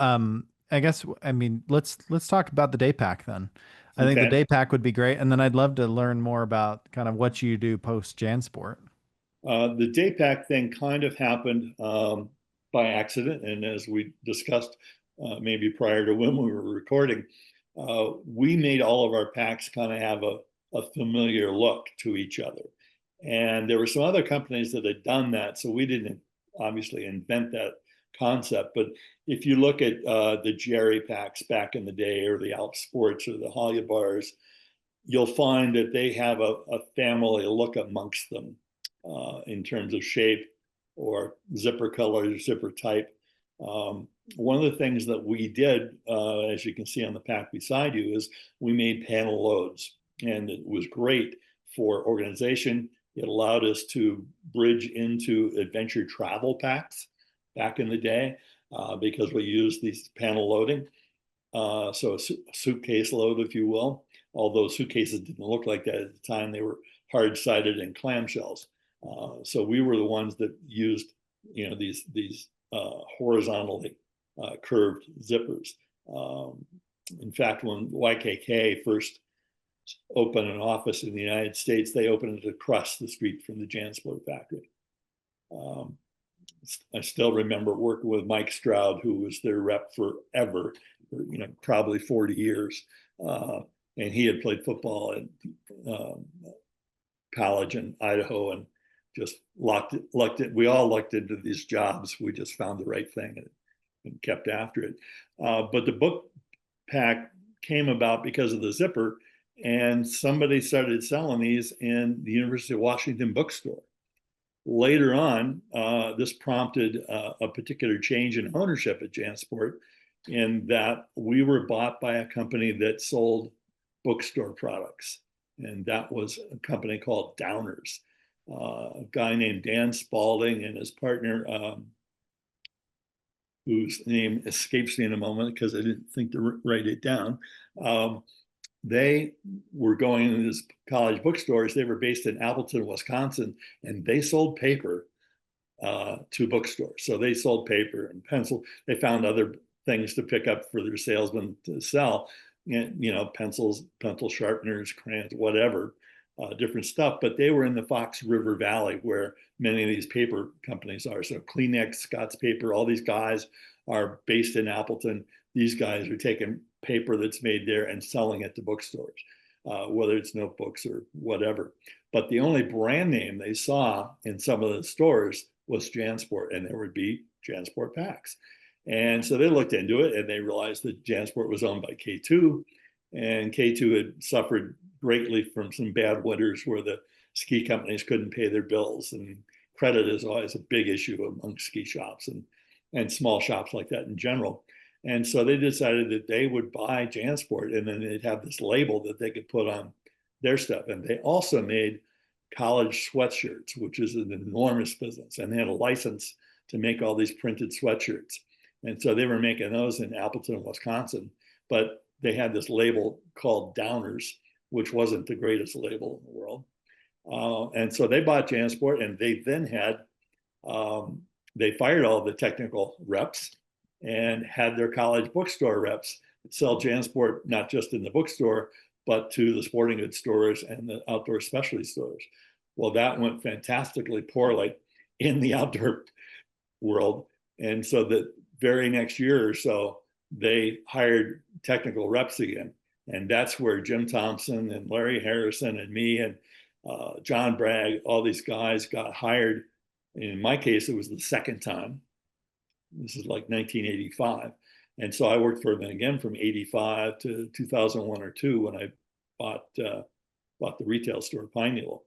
I guess, I mean, let's talk about the day pack then. I think the Okay. day pack would be great, and then I'd love to learn more about kind of what you do post Jansport. The day pack thing kind of happened by accident. And as we discussed, maybe prior to when we were recording, we made all of our packs kind of have a familiar look to each other. And there were some other companies that had done that. So we didn't obviously invent that concept. But if you look at the Jerry packs back in the day, or the Alp Sports or the Halia bars, you'll find that they have a family look amongst them in terms of shape or zipper color, zipper type. One of the things that we did, as you can see on the pack beside you, is we made panel loads, and it was great for organization. It allowed us to bridge into adventure travel packs back in the day because we used these panel loading. So a suitcase load, if you will, although suitcases didn't look like that at the time. They were hard-sided and clamshells. So we were the ones that used, these horizontally curved zippers. In fact, when YKK first opened an office in the United States, they opened it across the street from the Jansport factory. I still remember working with Mike Stroud, who was their rep forever, probably 40 years. And he had played football at college in Idaho and just lucked it. We all lucked into these jobs. We just found the right thing and kept after it. But the book pack came about because of the zipper, and somebody started selling these in the University of Washington bookstore. Later on, this prompted a particular change in ownership at Jansport, in that we were bought by a company that sold bookstore products. And that was a company called Downers. A guy named Dan Spalding and his partner, whose name escapes me in a moment because I didn't think to write it down. They were going into these college bookstores. They were based in Appleton, Wisconsin, and they sold paper to bookstores. So they sold paper and pencil. They found other things to pick up for their salesmen to sell, pencils, pencil sharpeners, crayons, whatever, different stuff. But they were in the Fox River Valley, where many of these paper companies are. So Kleenex, Scott's Paper, all these guys are based in Appleton. These guys are taking paper that's made there and selling it to bookstores, whether it's notebooks or whatever. But the only brand name they saw in some of the stores was Jansport, and there would be Jansport packs. And so they looked into it, and they realized that Jansport was owned by K2, and K2 had suffered greatly from some bad winters where the ski companies couldn't pay their bills, and credit is always a big issue among ski shops and small shops like that in general. And so they decided that they would buy Jansport, and then they'd have this label that they could put on their stuff. And they also made college sweatshirts, which is an enormous business. And they had a license to make all these printed sweatshirts. And so they were making those in Appleton, Wisconsin. But they had this label called Downers, which wasn't the greatest label in the world. And so they bought Jansport, and they then had, they fired all the technical reps and had their college bookstore reps sell Jansport, not just in the bookstore, but to the sporting goods stores and the outdoor specialty stores. Well, that went fantastically poorly in the outdoor world. And so the very next year or so, they hired technical reps again. And that's where Jim Thompson and Larry Harrison and me and John Bragg, all these guys got hired. In my case, it was the second time. This is like 1985. And so I worked for them again from 85 to 2001 or two, when I bought the retail store, Pine Needle.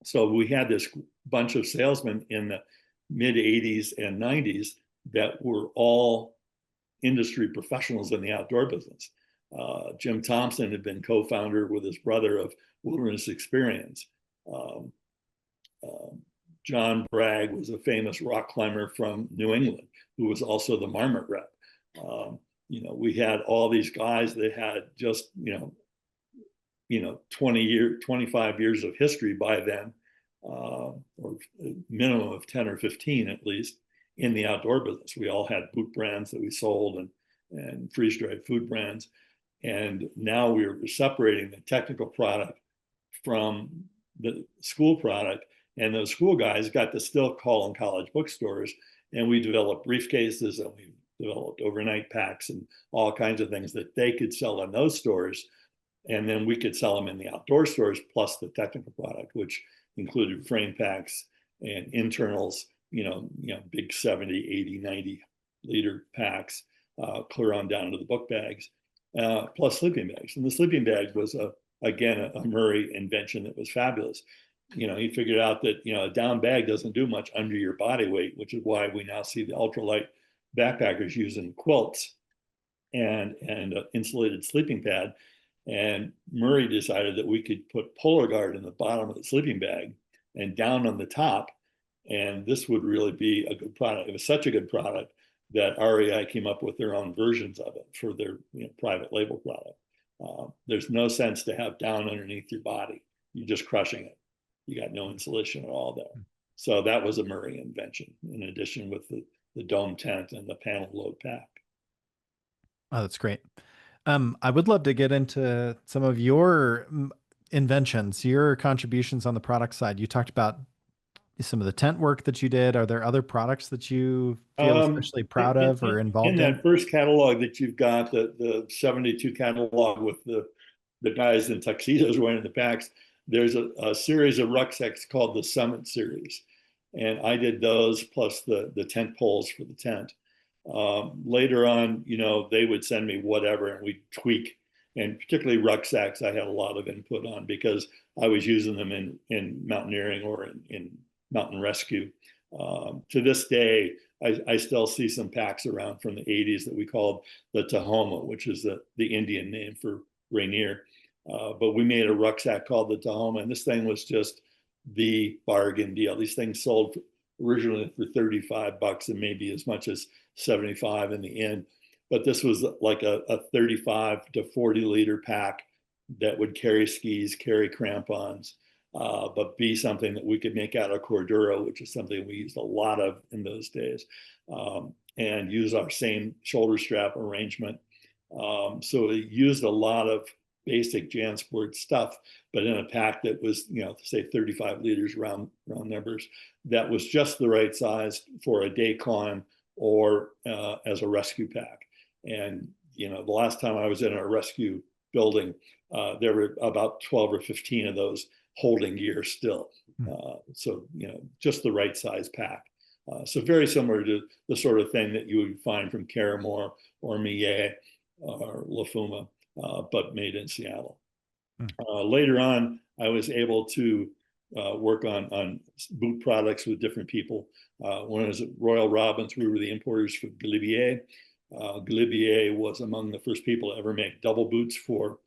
So we had this bunch of salesmen in the mid 80s and 90s that were all industry professionals in the outdoor business. Jim Thompson had been co-founder with his brother of Wilderness Experience. John Bragg was a famous rock climber from New England, who was also the Marmot rep. We had all these guys that had just, 25 years of history by then, or a minimum of 10 or 15 at least, in the outdoor business. We all had boot brands that we sold and freeze-dried food brands. And now we're separating the technical product from the school product. And those school guys got to still call in college bookstores. And we developed briefcases, and we developed overnight packs and all kinds of things that they could sell in those stores. And then we could sell them in the outdoor stores, plus the technical product, which included frame packs and internals, big 70, 80, 90 liter packs, clear on down to the book bags, plus sleeping bags. And the sleeping bag was, again, a Murray invention that was fabulous. He figured out that, a down bag doesn't do much under your body weight, which is why we now see the ultralight backpackers using quilts and an insulated sleeping pad. And Murray decided that we could put Polar Guard in the bottom of the sleeping bag and down on the top, and this would really be a good product. It was such a good product that REI came up with their own versions of it for their private label product. There's no sense to have down underneath your body. You're just crushing it. You got no insulation at all there. So that was a Murray invention, in addition with the dome tent and the panel load pack. Oh, that's great. I would love to get into some of your inventions, your contributions on the product side. You talked about some of the tent work that you did. Are there other products that you feel especially proud of or involved in? In that first catalog that you've got, the 72 catalog with the guys in tuxedos wearing the packs, there's a series of rucksacks called the Summit series. And I did those plus the tent poles for the tent. Later on, they would send me whatever and we'd tweak. And particularly rucksacks, I had a lot of input on because I was using them in mountaineering or in mountain rescue. To this day, I still see some packs around from the 80s that we called the Tahoma, which is the Indian name for Rainier. But we made a rucksack called the Tahoma, and this thing was just the bargain deal. These things sold originally for $35 and maybe as much as 75 in the end. But this was like a 35 to 40 liter pack that would carry skis, carry crampons, but be something that we could make out of Cordura, which is something we used a lot of in those days, and use our same shoulder strap arrangement. So it used a lot of basic Jansport stuff, but in a pack that was, say 35 liters round numbers, that was just the right size for a day climb or as a rescue pack. And, the last time I was in a rescue building, there were about 12 or 15 of those holding gear still. So, just the right size pack. So very similar to the sort of thing that you would find from Caramore or Millet or La Fuma, but made in Seattle. Later on, I was able to work on boot products with different people. When I was at Royal Robbins, we were the importers for Galibier. Galibier was among the first people to ever make double boots for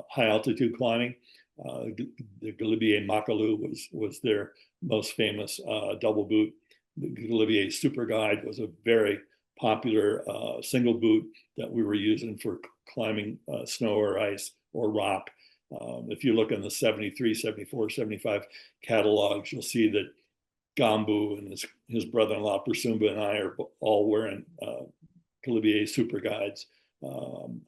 high altitude climbing. The Galibier Makalu was their most famous double boot. The Galibier Super Guide was a very popular single boot that we were using for climbing snow or ice or rock. If you look in the 73, 74, 75 catalogs, you'll see that Gambu and his brother-in-law Persumba and I are all wearing Galibier Super Guides.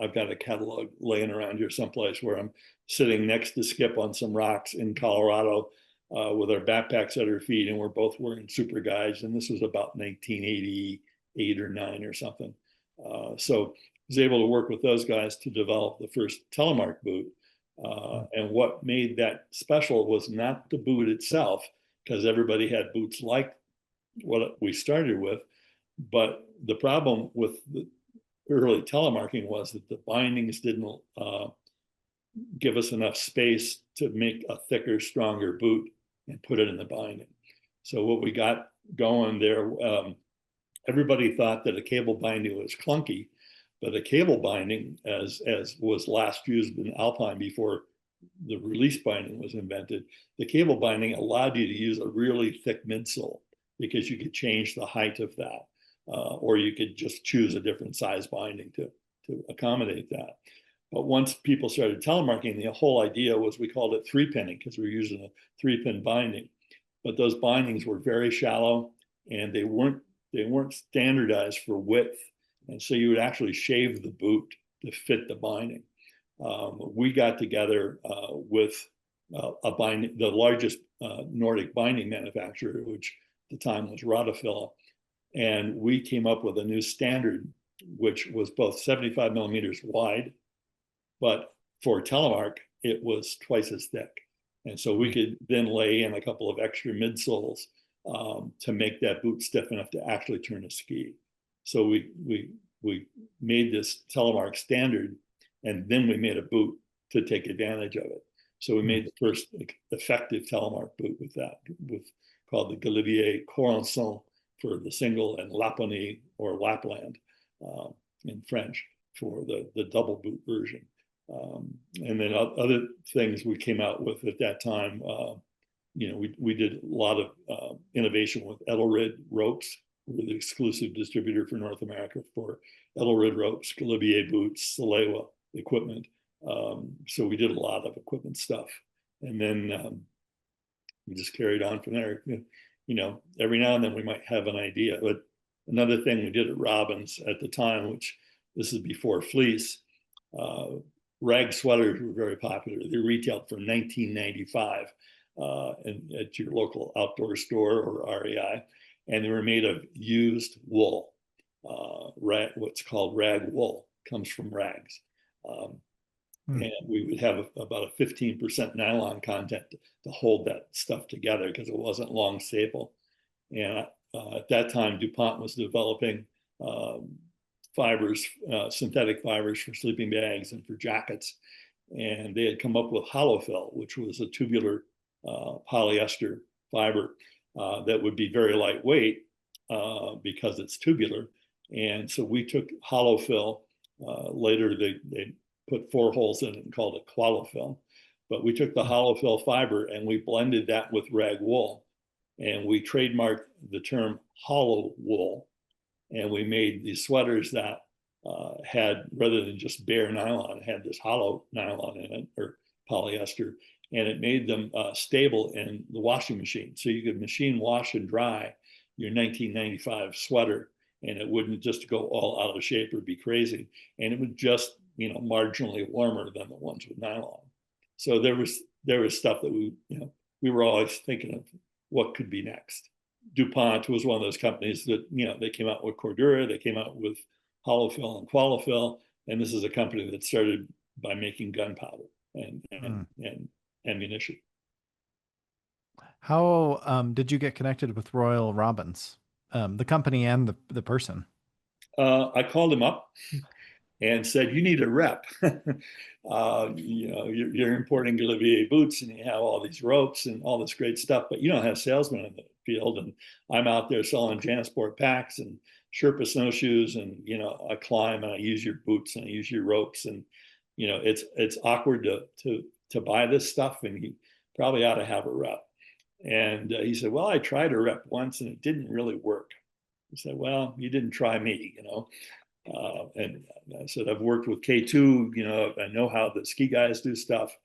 I've got a catalog laying around here someplace where I'm sitting next to Skip on some rocks in Colorado with our backpacks at our feet, and we're both wearing Super Guides. And this was about 1988 or 9 or something. So I was able to work with those guys to develop the first telemark boot. And what made that special was not the boot itself, because everybody had boots like what we started with. But the problem with the early telemarking was that the bindings didn't give us enough space to make a thicker, stronger boot and put it in the binding. So what we got going there, everybody thought that a cable binding was clunky, but a cable binding, as was last used in Alpine before the release binding was invented, the cable binding allowed you to use a really thick midsole because you could change the height of that, or you could just choose a different size binding to accommodate that. But once people started telemarking, the whole idea was we called it 3-pinning because we were using a 3-pin binding. But those bindings were very shallow and they weren't standardized for width. And so you would actually shave the boot to fit the binding. We got together with the largest Nordic binding manufacturer, which at the time was Rodafilla. And we came up with a new standard, which was both 75 millimeters wide, but for telemark, it was twice as thick. And so we could then lay in a couple of extra midsoles to make that boot stiff enough to actually turn a ski. So we made this telemark standard, and then we made a boot to take advantage of it. So we made the first effective telemark boot with that, called the Galibier Corançon for the single, and Laponie or Lapland in French for the double boot version. And then other things we came out with at that time, we did a lot of innovation with Edelrid ropes. We were the exclusive distributor for North America for Edelrid ropes, Galibier boots, Salewa equipment. So we did a lot of equipment stuff. And then we just carried on from there. Every now and then we might have an idea. But another thing we did at Robbins at the time, which this is before fleece, rag sweaters were very popular. They retailed for $19.95 at your local outdoor store or REI, and they were made of used wool. What's called rag wool comes from rags. Hmm. and we would have about a 15% nylon content to hold that stuff together because it wasn't long staple. And at that time, DuPont was developing fibers, synthetic fibers for sleeping bags and for jackets. And they had come up with hollow fill, which was a tubular polyester fiber that would be very lightweight because it's tubular. And so we took hollow fill. Later, they put 4 holes in it and called it qualifill. But we took the hollow fill fiber and we blended that with rag wool. And we trademarked the term hollow wool. And we made these sweaters that had, rather than just bare nylon, had this hollow nylon in it, or polyester, and it made them stable in the washing machine. So you could machine wash and dry your 1995 sweater, and it wouldn't just go all out of shape or be crazy. And it would just, marginally warmer than the ones with nylon. So there was stuff that we were always thinking of what could be next. DuPont was one of those companies that, they came out with Cordura, they came out with hollow fill and qualifill, and this is a company that started by making gunpowder and ammunition. How did you get connected with Royal Robbins, the company and the person? I called him up and said, "You need a rep. You're importing Galibier boots, and you have all these ropes and all this great stuff, but you don't have salesmen in the field. And I'm out there selling Jansport packs and Sherpa snowshoes, and I climb and I use your boots and I use your ropes, and it's awkward to buy this stuff, and you probably ought to have a rep." And he said, "Well, I tried a rep once and it didn't really work." I said, "Well, you didn't try me, and I said, I've worked with K2, I know how the ski guys do stuff."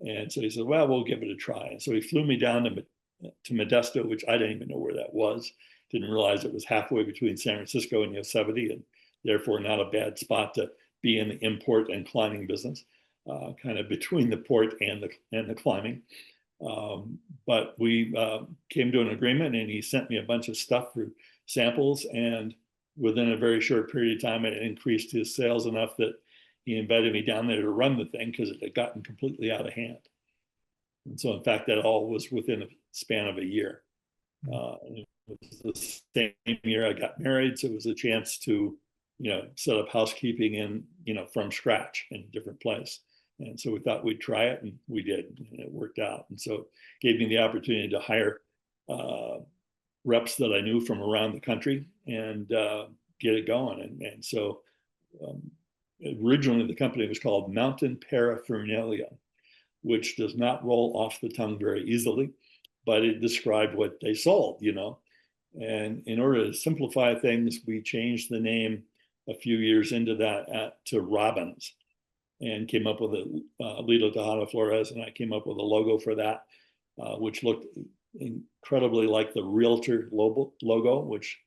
And so he said, "Well, we'll give it a try." And so he flew me down to Modesto, which I didn't even know where that was. Didn't realize it was halfway between San Francisco and Yosemite, and therefore not a bad spot to be in the import and climbing business, kind of between the port and the climbing. But we came to an agreement, and he sent me a bunch of stuff for samples, and within a very short period of time, it increased his sales enough that he invited me down there to run the thing because it had gotten completely out of hand. And so, in fact, that all was within a span of a year. It was the same year I got married, so it was a chance to, set up housekeeping in, from scratch in a different place. And so we thought we'd try it, and we did, and it worked out. And so it gave me the opportunity to hire reps that I knew from around the country and get it going. And so originally the company was called Mountain Paraphernalia, which does not roll off the tongue very easily, but it described what they sold, And in order to simplify things, we changed the name a few years into that to Robbins, and came up with a Lido Tejada Flores, and I came up with a logo for that, which looked incredibly like the Realtor logo, which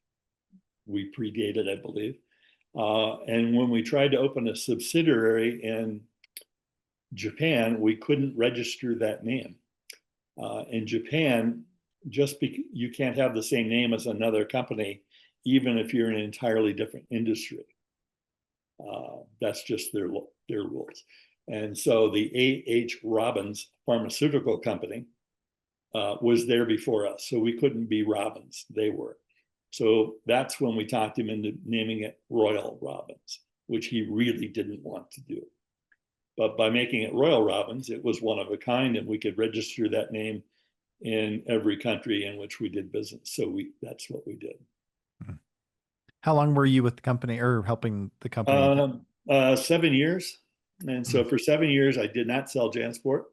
we predated, I believe. And when we tried to open a subsidiary in Japan, we couldn't register that name. In Japan, you can't have the same name as another company, even if you're in an entirely different industry. That's just their rules. And so the A.H. Robbins Pharmaceutical Company was there before us. So we couldn't be Robbins, they were. So that's when we talked him into naming it Royal Robbins, which he really didn't want to do. But by making it Royal Robbins, it was one of a kind, and we could register that name in every country in which we did business. So that's what we did. How long were you with the company, or helping the company? 7 years. And so for 7 years, I did not sell Jansport.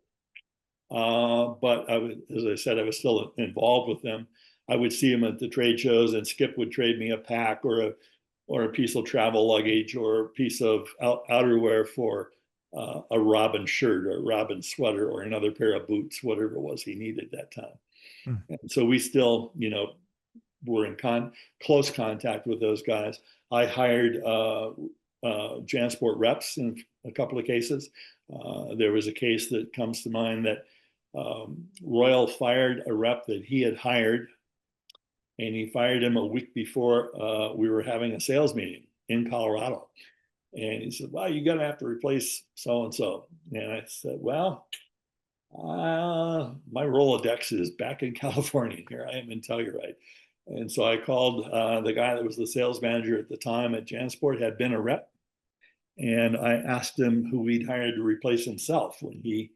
But as I said, I was still involved with them. I would see them at the trade shows, and Skip would trade me a pack or a piece of travel luggage or a piece of outerwear for a Robin shirt or a Robin sweater or another pair of boots, whatever it was he needed that time. And so we still, were in close contact with those guys. I hired Jansport reps in a couple of cases. There was a case that comes to mind that Royal fired a rep that he had hired, and he fired him a week before we were having a sales meeting in Colorado. And he said, well, you're going to have to replace so-and-so. And I said, well, my Rolodex is back in California. Here I am in Telluride. And so I called the guy that was the sales manager at the time at Jansport, had been a rep. And I asked him who we'd hired to replace himself when he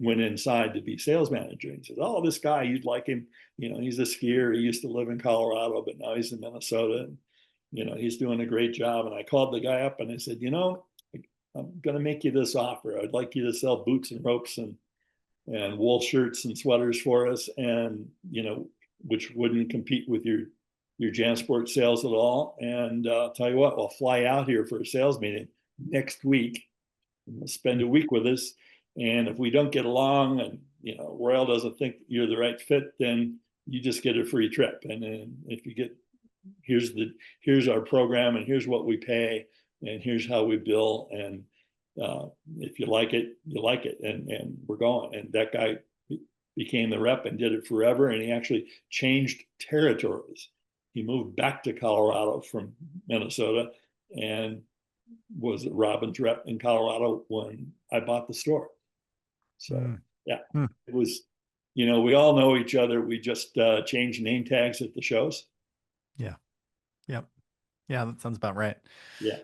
went inside to be sales manager. And he says, oh, this guy, you'd like him. He's a skier. He used to live in Colorado, but now he's in Minnesota. And, he's doing a great job. And I called the guy up and I said, I'm going to make you this offer. I'd like you to sell boots and ropes and wool shirts and sweaters for us. And, which wouldn't compete with your Jansport sales at all. And tell you what, I'll fly out here for a sales meeting next week. We'll spend a week with us. And if we don't get along and, Royal doesn't think you're the right fit, then you just get a free trip. And then if you get, here's our program and here's what we pay and here's how we bill. And if you like it, you like it. And we're going. And that guy became the rep and did it forever. And he actually changed territories. He moved back to Colorado from Minnesota and was a Robbins rep in Colorado when I bought the store. So it was, we all know each other. We just changed name tags at the shows. Yeah. Yep. Yeah, that sounds about right. Yeah.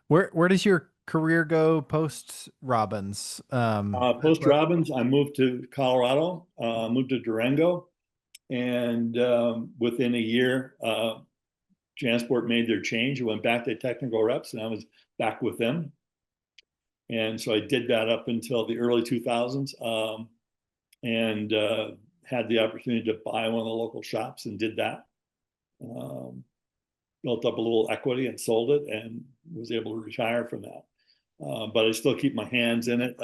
Where does your career go post Robbins? Post Robbins, I moved to Colorado, moved to Durango, and within a year, Jansport made their change. I went back to technical reps, and I was back with them. And so I did that up until the early 2000s, and had the opportunity to buy one of the local shops and did that. Built up a little equity and sold it and was able to retire from that. But I still keep my hands in it,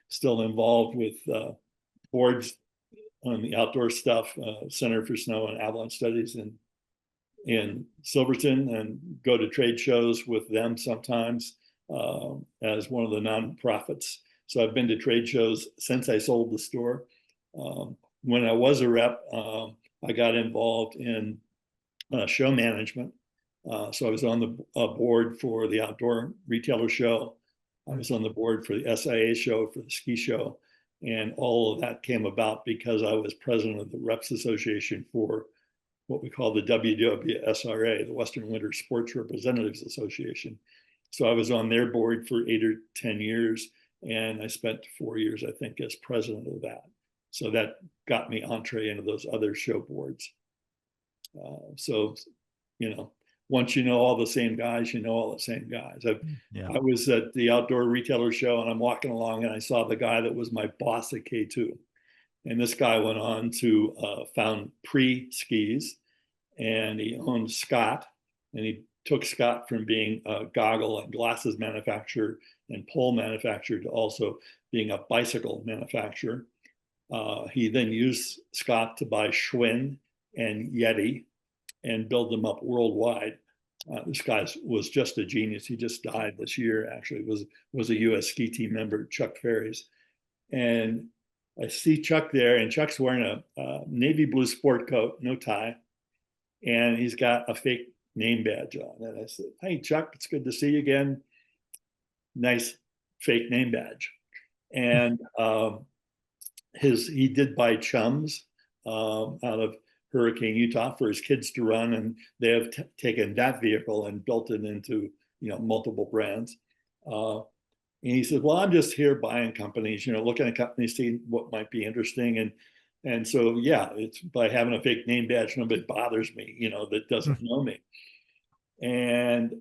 still involved with boards on the outdoor stuff, Center for Snow and Avalanche Studies in Silverton, and go to trade shows with them sometimes as one of the nonprofits. So I've been to trade shows since I sold the store. When I was a rep, I got involved in show management. So I was on the board for the Outdoor Retailer Show. I was on the board for the SIA show, for the ski show. And all of that came about because I was president of the Reps Association for what we call the WWSRA, the Western Winter Sports Representatives Association. So I was on their board for 8 or 10 years, and I spent 4 years, I think, as president of that. So that got me entree into those other show boards. So, once you know all the same guys, you know all the same guys. I was at the Outdoor Retailer Show, and I'm walking along, and I saw the guy that was my boss at K2. And this guy went on to found Pre-Skis, and he owned Scott, and he took Scott from being a goggle and glasses manufacturer and pole manufacturer to also being a bicycle manufacturer. He then used Scott to buy Schwinn and Yeti and build them up worldwide. This guy was just a genius. He just died this year, actually. Was a U.S. ski team member, Chuck Ferries. And I see Chuck there, and Chuck's wearing a navy blue sport coat, no tie, and he's got a fake name badge on. And I said, hey, Chuck, it's good to see you again. Nice fake name badge. And he did buy chums out of Hurricane, Utah for his kids to run, and they have taken that vehicle and built it into multiple brands. And he said, well, I'm just here buying companies, looking at companies, seeing what might be interesting. And so, yeah, it's by having a fake name badge, nobody bothers me, that doesn't know me. And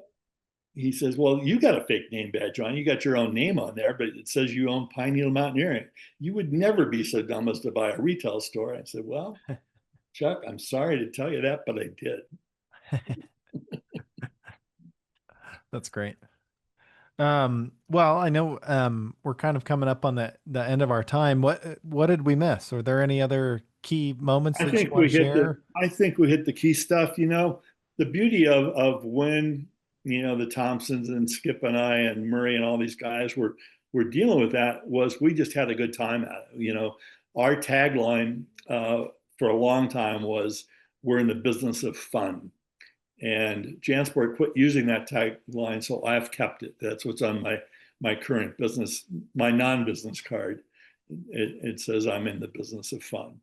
he says, well, you got a fake name badge on. You got your own name on there, but it says you own Pine Needle Mountaineering. You would never be so dumb as to buy a retail store. I said, well, Chuck, I'm sorry to tell you that, but I did. That's great. Well, I know we're kind of coming up on the end of our time. What did we miss? Are there any other key moments that you want to share? I think we hit the key stuff. The beauty of when the Thompsons and Skip and I and Murray and all these guys were dealing with that was we just had a good time at it. Our tagline for a long time was, we're in the business of fun. And Jansport quit using that tagline, so I've kept it. That's what's on my current business, my non-business card. It says I'm in the business of fun.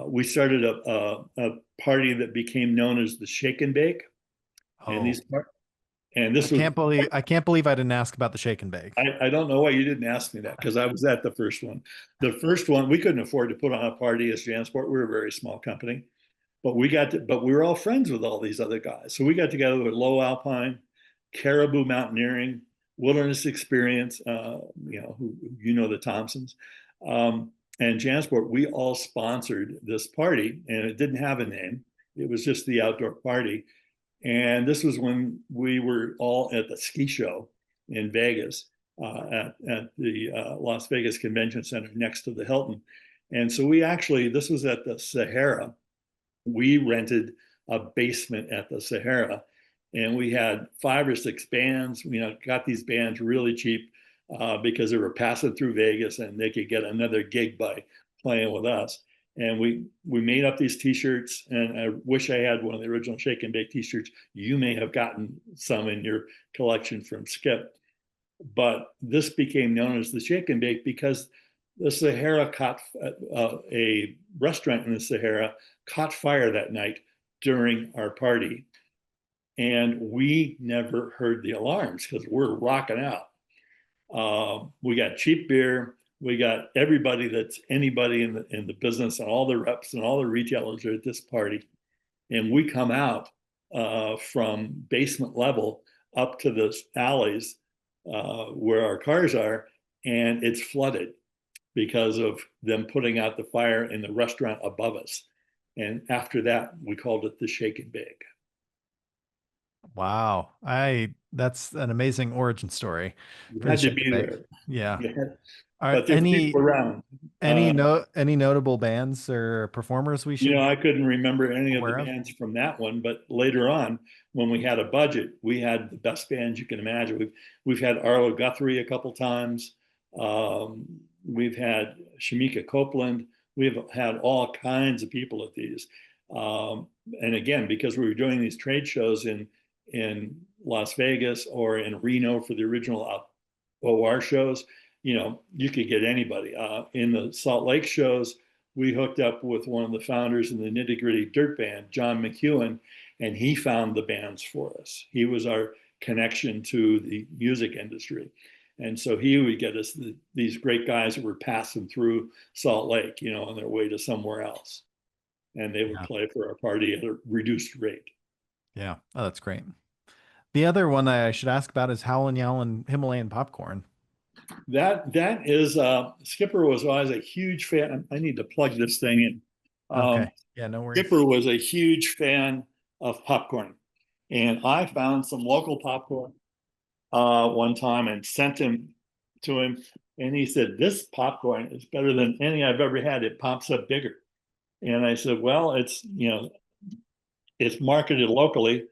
We started a party that became known as the Shake and Bake, and Oh, this was I can't believe I didn't ask about the shake and bake. I don't know why you didn't ask me that, because I was at the first one. The first one, we couldn't afford to put on a party as Jansport. We were a very small company, but but we were all friends with all these other guys. So we got together with Low Alpine, Caribou Mountaineering, Wilderness Experience, the Thompsons, and Jansport. We all sponsored this party, and it didn't have a name. It was just the outdoor party. And this was when we were all at the ski show in Vegas, at the Las Vegas Convention Center next to the Hilton. And so this was at the Sahara. We rented a basement at the Sahara, and we had 5 or 6 bands. Got these bands really cheap because they were passing through Vegas and they could get another gig by playing with us. And we made up these T-shirts, and I wish I had one of the original Shake and Bake T-shirts. You may have gotten some in your collection from Skip, but this became known as the Shake and Bake because the Sahara caught a restaurant in the Sahara caught fire that night during our party, and we never heard the alarms because we're rocking out. We got cheap beer. We got everybody that's anybody in the business, and all the reps and all the retailers are at this party. And we come out from basement level up to the alleys where our cars are, and it's flooded because of them putting out the fire in the restaurant above us. And after that, we called it the Shake and Bake. Wow. That's an amazing origin story You for the had to shake be and bake. there. Yeah. Yeah. Are But there's people around. any notable bands or performers we should I couldn't remember be any of the aware of? bands from that one, but later on, when we had a budget, we had the best bands you can imagine. We've had Arlo Guthrie a couple times. We've had Shamika Copeland. We've had all kinds of people at these. And again, because we were doing these trade shows in Las Vegas or in Reno for the original OR shows, you could get anybody. In the Salt Lake shows, we hooked up with one of the founders in the Nitty Gritty Dirt Band, John McEwen, and he found the bands for us. He was our connection to the music industry. And so he would get us these great guys that were passing through Salt Lake, on their way to somewhere else. And they would play for our party at a reduced rate. Yeah. Oh, that's great. The other one I should ask about is Howlin' Yowlin' Himalayan Popcorn. That is Skipper was always a huge fan. I need to plug this thing in. Okay. Yeah, no worries. Skipper was a huge fan of popcorn, and I found some local popcorn one time and sent him to him, and he said, "This popcorn is better than any I've ever had. It pops up bigger." And I said, "Well, it's it's marketed locally,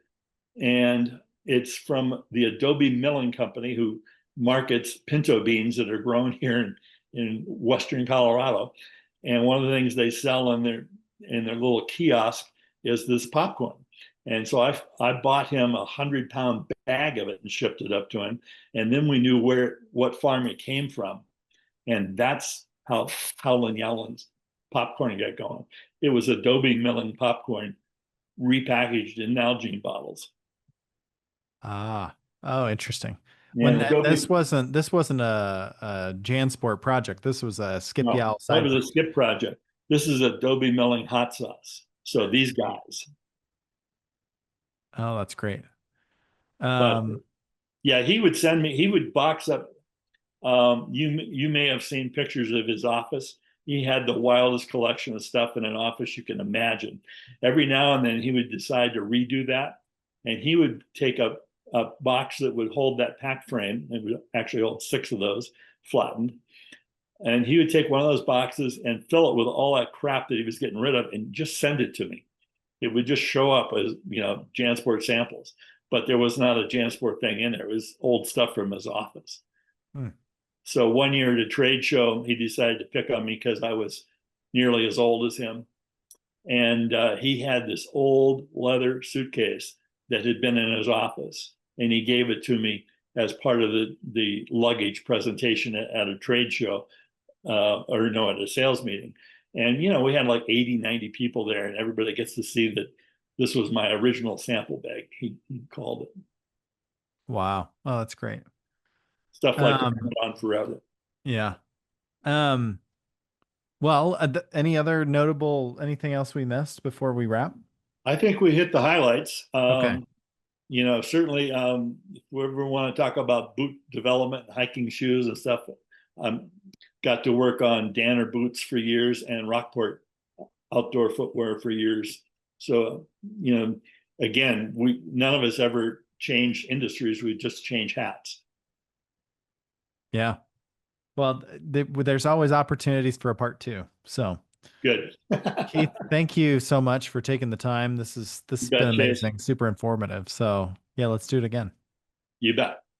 and it's from the Adobe Milling Company, who markets pinto beans that are grown here in Western Colorado. And one of the things they sell in their little kiosk is this popcorn. And so I bought him 100-pound bag of it and shipped it up to him. And then we knew what farm it came from. And that's how Howlin' Yowlin's popcorn got going. It was Adobe Milling popcorn repackaged in Nalgene bottles. Ah, oh, interesting. And This wasn't a Jansport project. This was a Skip Yowell that side was a project. Skip project. This is Adobe Milling hot sauce. So these guys. Oh, that's great. But yeah, he would box up. You may have seen pictures of his office. He had the wildest collection of stuff in an office you can imagine. Every now and then he would decide to redo that, and he would take a box that would hold that pack frame, and would actually hold 6 of those flattened. And he would take one of those boxes and fill it with all that crap that he was getting rid of and just send it to me. It would just show up as, Jansport samples, but there was not a Jansport thing in there. It was old stuff from his office. So one year at a trade show, he decided to pick on me because I was nearly as old as him. And he had this old leather suitcase that had been in his office, and he gave it to me as part of the luggage presentation at a trade show, or no, at a sales meeting. And, we had like 80, 90 people there, and everybody gets to see that this was my original sample bag, he called it. Wow. Oh, that's great. Stuff like that went on forever. Yeah. Um, well, anything else we missed before we wrap? I think we hit the highlights. Okay. Certainly, if we ever want to talk about boot development, hiking shoes and stuff, got to work on Danner boots for years and Rockport outdoor footwear for years. So, again, none of us ever changed industries. We just changed hats. Yeah. Well, there's always opportunities for a part two. So Good. Keith, thank you so much for taking the time. This has been amazing, super informative. So yeah, let's do it again. You bet.